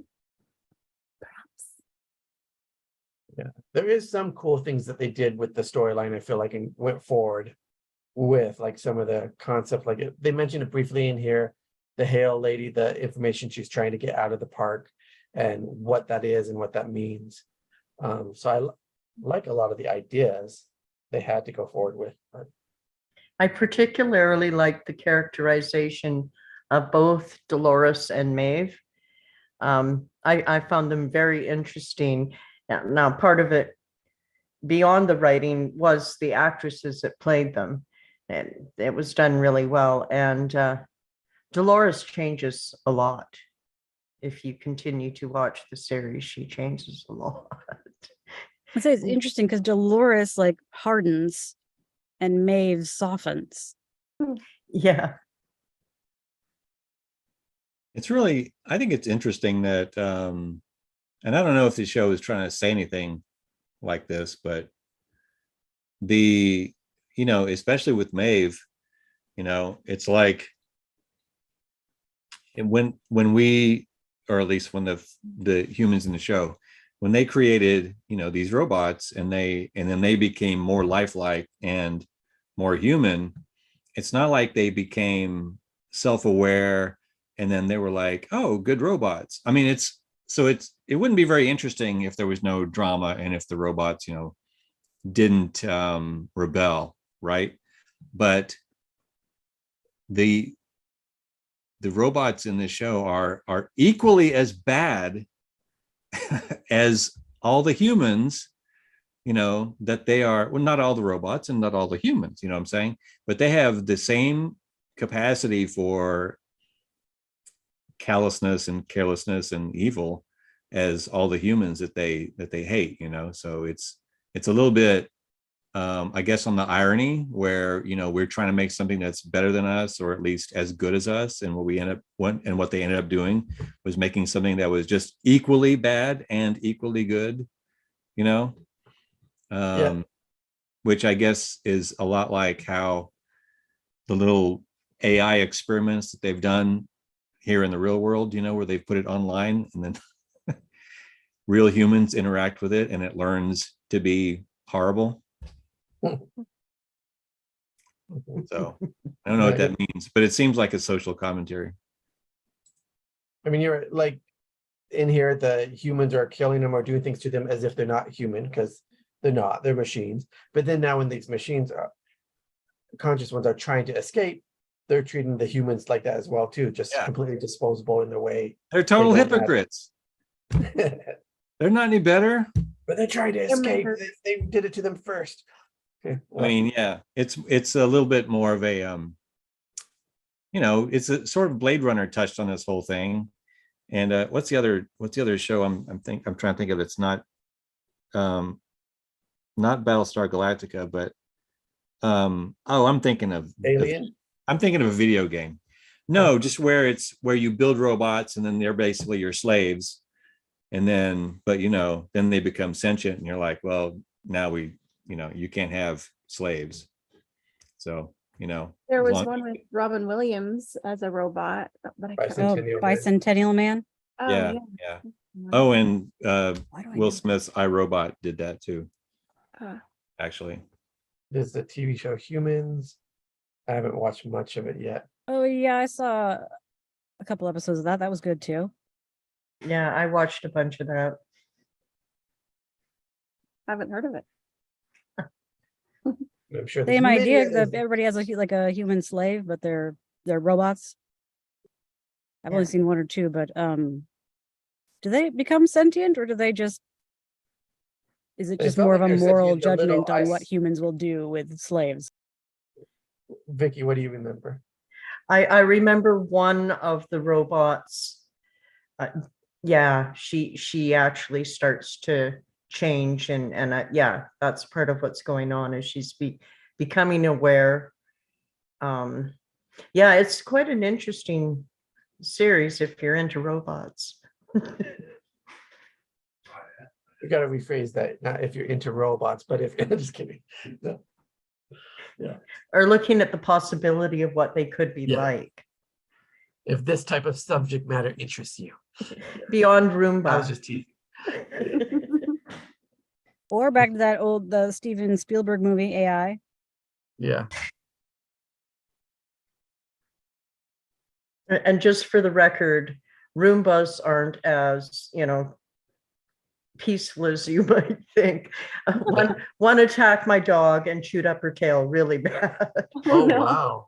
Yeah, there is some cool things that they did with the storyline, I feel like, and went forward with, like, some of the concept, like they mentioned it briefly in here, the Hale lady, the information she's trying to get out of the park and what that is and what that means. So I like a lot of the ideas they had to go forward with. But I particularly like the characterization of both Dolores and Maeve. I found them very interesting. Now, part of it beyond the writing was the actresses that played them. And it was done really well. And Dolores changes a lot. If you continue to watch the series, she changes a lot. I'd say it's interesting because Dolores like hardens and Maeve softens. Yeah. It's really, I think it's interesting that, and I don't know if the show is trying to say anything like this, but especially with Maeve, it's like when we, or at least when the humans in the show, when they created, these robots and then they became more lifelike and more human, it's not like they became self-aware and then they were like, oh, good robots. I mean, it wouldn't be very interesting if there was no drama and if the robots, didn't rebel, right? But the robots in this show are equally as bad as all the humans, that they are. Well, not all the robots and not all the humans, what I'm saying, but they have the same capacity for callousness and carelessness and evil as all the humans that they hate, so it's a little bit, I guess, on the irony where, we're trying to make something that's better than us, or at least as good as us. And what they ended up doing was making something that was just equally bad and equally good, which I guess is a lot like how the little AI experiments that they've done here in the real world, where they've put it online and then real humans interact with it and it learns to be horrible. So I don't know what that means, but it seems like a social commentary. I mean, you're like, in here, the humans are killing them or doing things to them as if they're not human, because they're not, they're machines. But then now when these machines are conscious ones are trying to escape, they're treating the humans like that as well too, just completely disposable in the way. They're total hypocrites. But They're not any better. they're trying to escape. They did it to them first. Okay. I mean, yeah, it's a little bit more of a it's a sort of Blade Runner touched on this whole thing. And what's the other show I'm trying to think of? It's not Battlestar Galactica, but I'm thinking of Alien. I'm thinking of a video game. No, just where you build robots and then they're basically your slaves. And then, but then they become sentient and you're like, well, now you can't have slaves. So, There was one with Robin Williams as a robot, but I can't remember. Bicentennial Man. Oh, yeah. Oh, and Why do I know Will that? Smith's iRobot did that too, Uh, actually. There's the TV show Humans. I haven't watched much of it yet. Oh yeah, I saw a couple episodes of that. That was good too. Yeah, I watched a bunch of that. haven't heard of it. I'm sure Same there's idea many that others. everybody has a human slave, but they're robots. I've only Yeah. seen one or two, but do they become sentient or do they just is it They just felt more of like a they're moral sentient, the little judgment on what ice- humans will do with slaves? Vicky, what do you remember? I remember one of the robots. Yeah, she actually starts to change and yeah, that's part of what's going on is she's becoming aware. Yeah, it's quite an interesting series if you're into robots. We got to rephrase that. Not if you're into robots, but if just kidding. No. Yeah. Or looking at the possibility of what they could be Yeah. like If this type of subject matter interests you. beyond I was Roomba. just teasing. Or back to that the Steven Spielberg movie AI. Yeah. And just for the record, Roombas aren't as, peaceful as you might think. One attacked my dog and chewed up her tail really bad. Oh, no. wow.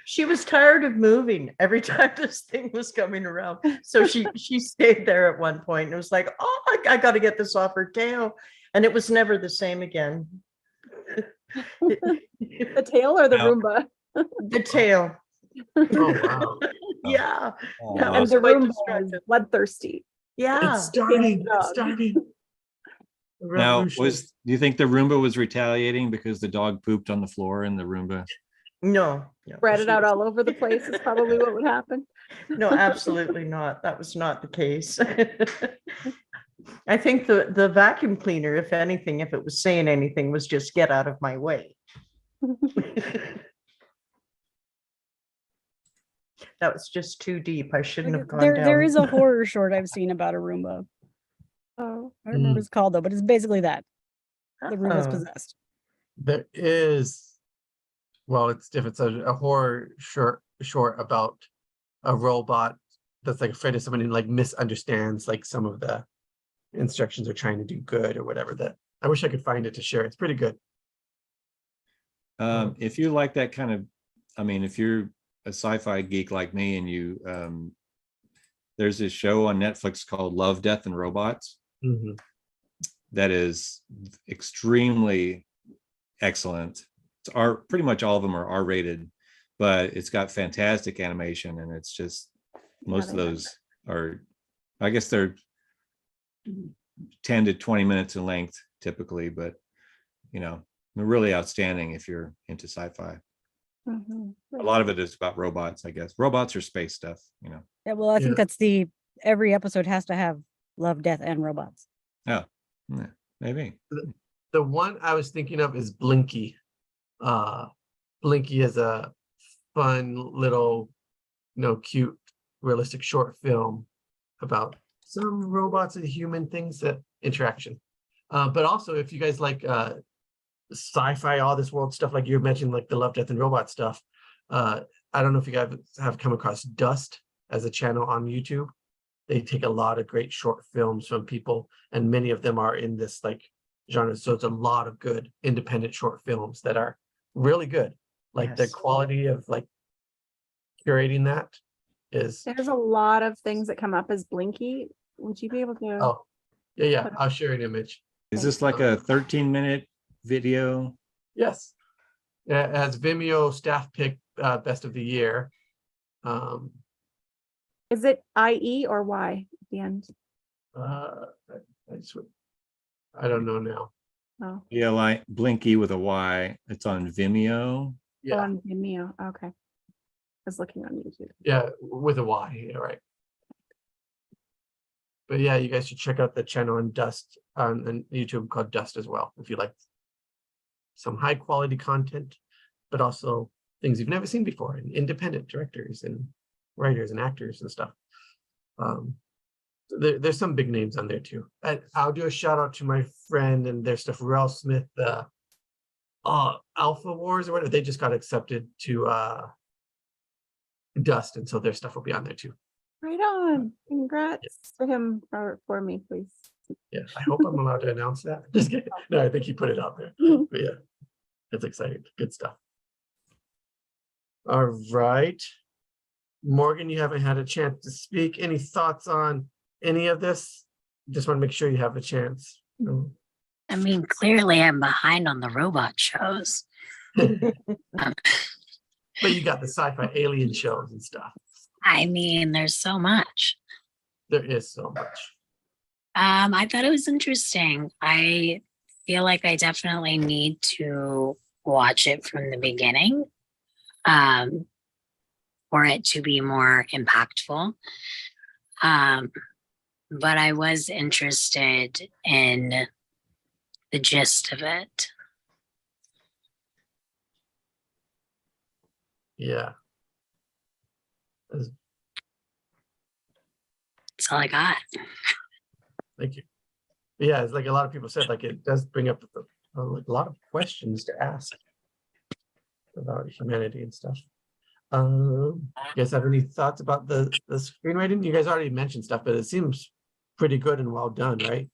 She was tired of moving every time this thing was coming around. So she stayed there at one point and it was like, oh, I got to get this off her tail. And it was never the same again. The tail or the Now- Roomba? The tail. Oh, wow. Yeah. Oh, That wow. was And the quite Roomba distracting. is bloodthirsty. Yeah. It's starting. Dog. It's starting. The Now, revolution. do you think the Roomba was retaliating because the dog pooped on the floor and the Roomba? No. Spread it out all over the place is probably what would happen. No, absolutely not. That was not the case. I think the vacuum cleaner, if anything, if it was saying anything, was just get out of my way. That was just too deep. I shouldn't have gone down. There is a horror short I've seen about a Roomba. Oh, I don't remember what it's called though, but it's basically that. The Roomba's Oh. possessed. There is, well, it's different. So a horror short about a robot that's like afraid of someone and like misunderstands like some of the instructions are trying to do good or whatever. That I wish I could find it to share. It's pretty good. If you like that kind of, if you're a sci-fi geek like me and you, there's this show on Netflix called Love, Death, and Robots Mhm. that is extremely excellent. It's pretty much all of them are R-rated, but it's got fantastic animation and it's just most of those are, I guess they're 10 to 20 minutes in length typically, but they're really outstanding if you're into sci-fi. Mhm. A lot of it is about robots, I guess. Robots or space stuff. Yeah, well, I think that's every episode has to have love, death, and robots. Yeah, maybe. The one I was thinking of is Blinky. Blinky is a fun little, cute, realistic short film about some robots and human things that interaction. But also, if you guys like sci-fi, all this world stuff, like you mentioned, like the Love, Death, and Robot stuff. I don't know if you guys have come across Dust as a channel on YouTube. They take a lot of great short films from people, and many of them are in this like genre. So it's a lot of good independent short films that are really good. Like the Yes. quality of like curating that is There's a lot of things that come up as Blinky. Would you be able to? oh yeah, I'll share an image. Is this like a 13-minute video? Yes. Yeah, it has Vimeo staff pick best of the year. Is it IE or Y at the end? I don't know now. Oh, BLI Blinky with a Y. It's on Vimeo. Yeah, on Vimeo. Okay. I was looking on YouTube. yeah, with a Y. Yeah, right. But yeah, you guys should check out the channel on Dust on YouTube called Dust as well, if you like some high quality content, but also things you've never seen before, and independent directors and writers and actors and stuff. There's some big names on there too. And I'll do a shout out to my friend and their stuff, Rel Smith, Alpha Wars or whatever. They just got accepted to Dust, and so their stuff will be on there too. Right on. Congrats to him for me, please. Yeah, I hope I'm allowed to announce that. Just kidding. No, I think he put it out there. But yeah, it's exciting. Good stuff. All right. Morgan, you haven't had a chance to speak. Any thoughts on any of this? Just want to make sure you have a chance. I mean, clearly I'm behind on the robot shows. But you got the sci-fi alien shows and stuff. I mean, there's so much. There is so much. I thought it was interesting. I feel like I definitely need to watch it from the beginning for it to be more impactful. But I was interested in the gist of it. Yeah. That's all I got. Thank you. Yeah, it's like a lot of people said, like it does bring up like a lot of questions to ask about humanity and stuff. You guys have any thoughts about the screenwriting? You guys already mentioned stuff, but it seems pretty good and well done, right?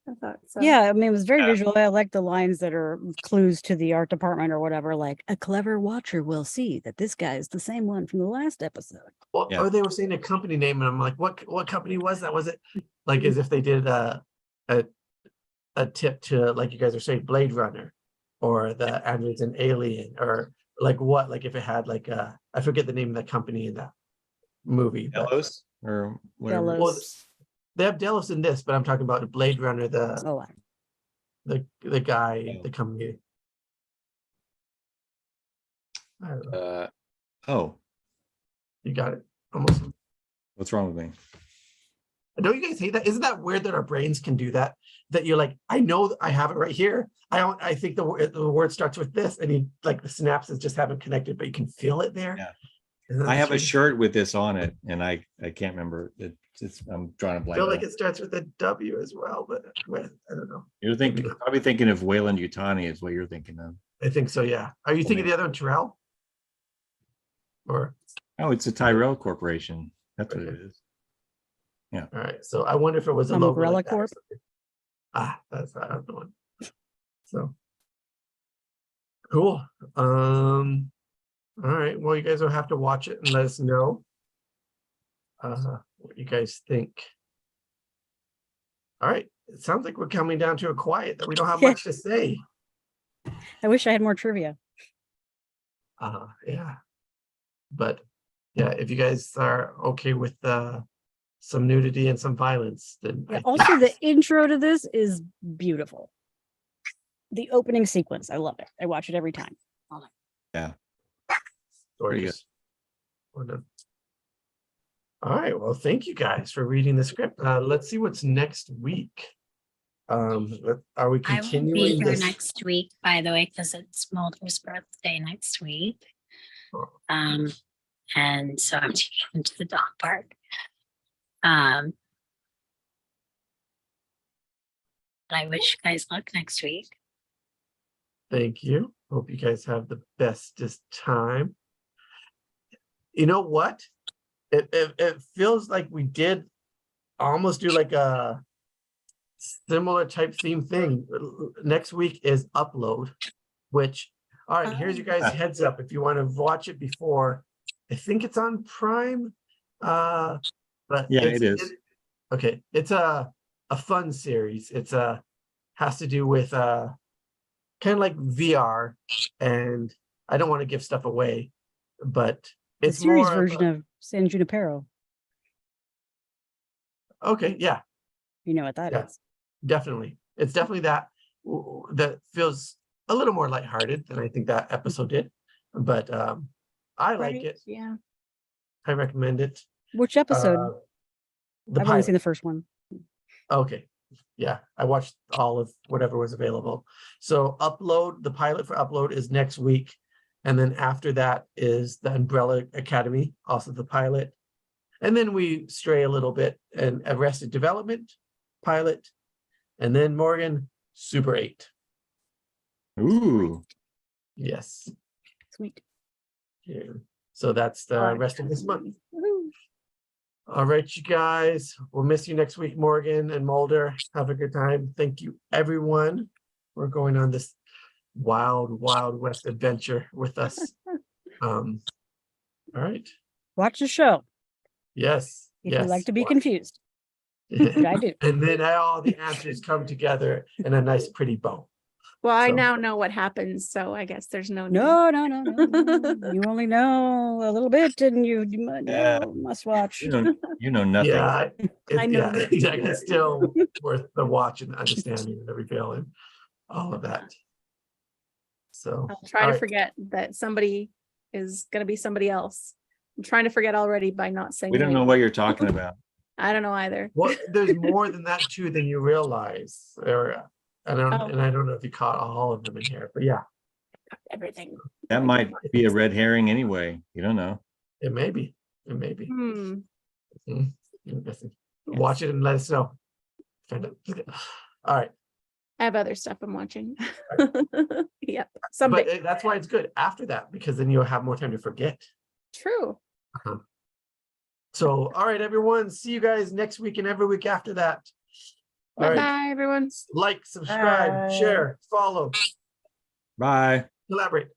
I thought so. Yeah, I mean, it was very visual. I like the lines that are clues to the art department or whatever, like a clever watcher will see that this guy is the same one from the last episode. Well, Yeah. or they were saying a company name, and I'm like, what company was that? Was it like as if they did a tip to, like you guys are saying, Blade Runner, or the Androids and Alien, or like what? Like if it had like I forget the name of that company in that movie. but- Delos or whatever. Delos. Well, they have Delos in this, but I'm talking about Blade Runner, Oh, the guy, Yeah. the company. I don't know. Oh, You got it. Almost. what's wrong with me? Don't you guys hate that? Isn't that weird that our brains can do that? That you're like, I know I have it right here. I think the word starts with this, and you like the synapses just haven't connected, but you can feel it there. Yeah. Isn't that I have a strange? shirt with this on it, and I can't remember. I'm drawing a I blank. feel like now. it starts with a W as well, but I don't know. You're probably thinking of Wayland Yutani is what you're thinking of. I think so. Yeah. Are you thinking the other one, Terrell? Or Oh, it's a Tyrell Corporation. That's what it is. all right. So I wonder if it was a logo. Umbrella like that or Corp? something. That's not the one. So cool. All right. Well, you guys will have to watch it and let us know what you guys think. All right. It sounds like we're coming down to a quiet that we don't have much to say. I wish I had more trivia. Yeah. But yeah, if you guys are okay with some nudity and some violence, then Yeah, I also, think the intro to this is beautiful. The opening sequence, I love it. I watch it every time. Yeah. gorgeous. Well done. All right. Well, thank you guys for reading the script. Let's see what's next week. Are we I won't be continuing here this? next week, by the way, because it's Mulder's birthday next week. Oh. And so I'm taking him to the dog park. But I wish you guys luck next week. Thank you. Hope you guys have the bestest time. You know what? It feels like we did almost do like a similar type theme thing. Next week is Upload, which, all right, here's your guys' heads up. If you want to watch it before, I think it's on Prime. But Yeah, it is. Okay, it's a fun series. It's has to do with kind of like VR, and I don't want to give stuff away, but The it's series more version of San Junipero. okay, yeah, You know what that is. Yeah. definitely. It's definitely that that feels a little more lighthearted than I think that episode did, but I like Right, it. yeah. I recommend it. Which episode? The I've only seen pilot. the first one. Okay. Yeah, I watched all of whatever was available. So Upload, the pilot for Upload is next week. And then after that is the Umbrella Academy, also the pilot. And then we stray a little bit and Arrested Development pilot. And then Morgan, Super 8. Ooh. Yes. Sweet. Yeah. So that's the Oh, rest of this month. Woohoo. All right, you guys. We'll miss you next week, Morgan and Mulder. Have a good time. Thank you, everyone. We're going on this wild, wild west adventure with us. All right. Watch the show Yes. if yes. you like to be watch. confused. Which I do. And then all the answers come together in a nice, pretty bow. Well, I So- now know what happens, so I guess there's no need. No. You only know a little bit, and you Yeah. must watch. You know nothing. Yeah, I know yeah, that. exactly. It's still worth the watch and understanding and the reveal and all of that. So I'll try all to right. forget that somebody is going to be somebody else. I'm trying to forget already by not saying. We don't the know name. what you're talking about. I don't know either. Well, there's more than that too than you realize. Or I don't, Oh. and I don't know if you caught all of them in here, but yeah, Everything. That might be a red herring anyway. You don't know. it may be. It may be. Hmm. Interesting. Yes. Watch it and let us know. Find out. All right, I have other stuff I'm watching. Yep. but Someday. that's why it's good after that, because then you'll have more time to forget. True. So, all right, everyone. See you guys next week and every week after that. All Bye right. bye, everyone. Like, subscribe, Bye. share, follow, Bye. collaborate.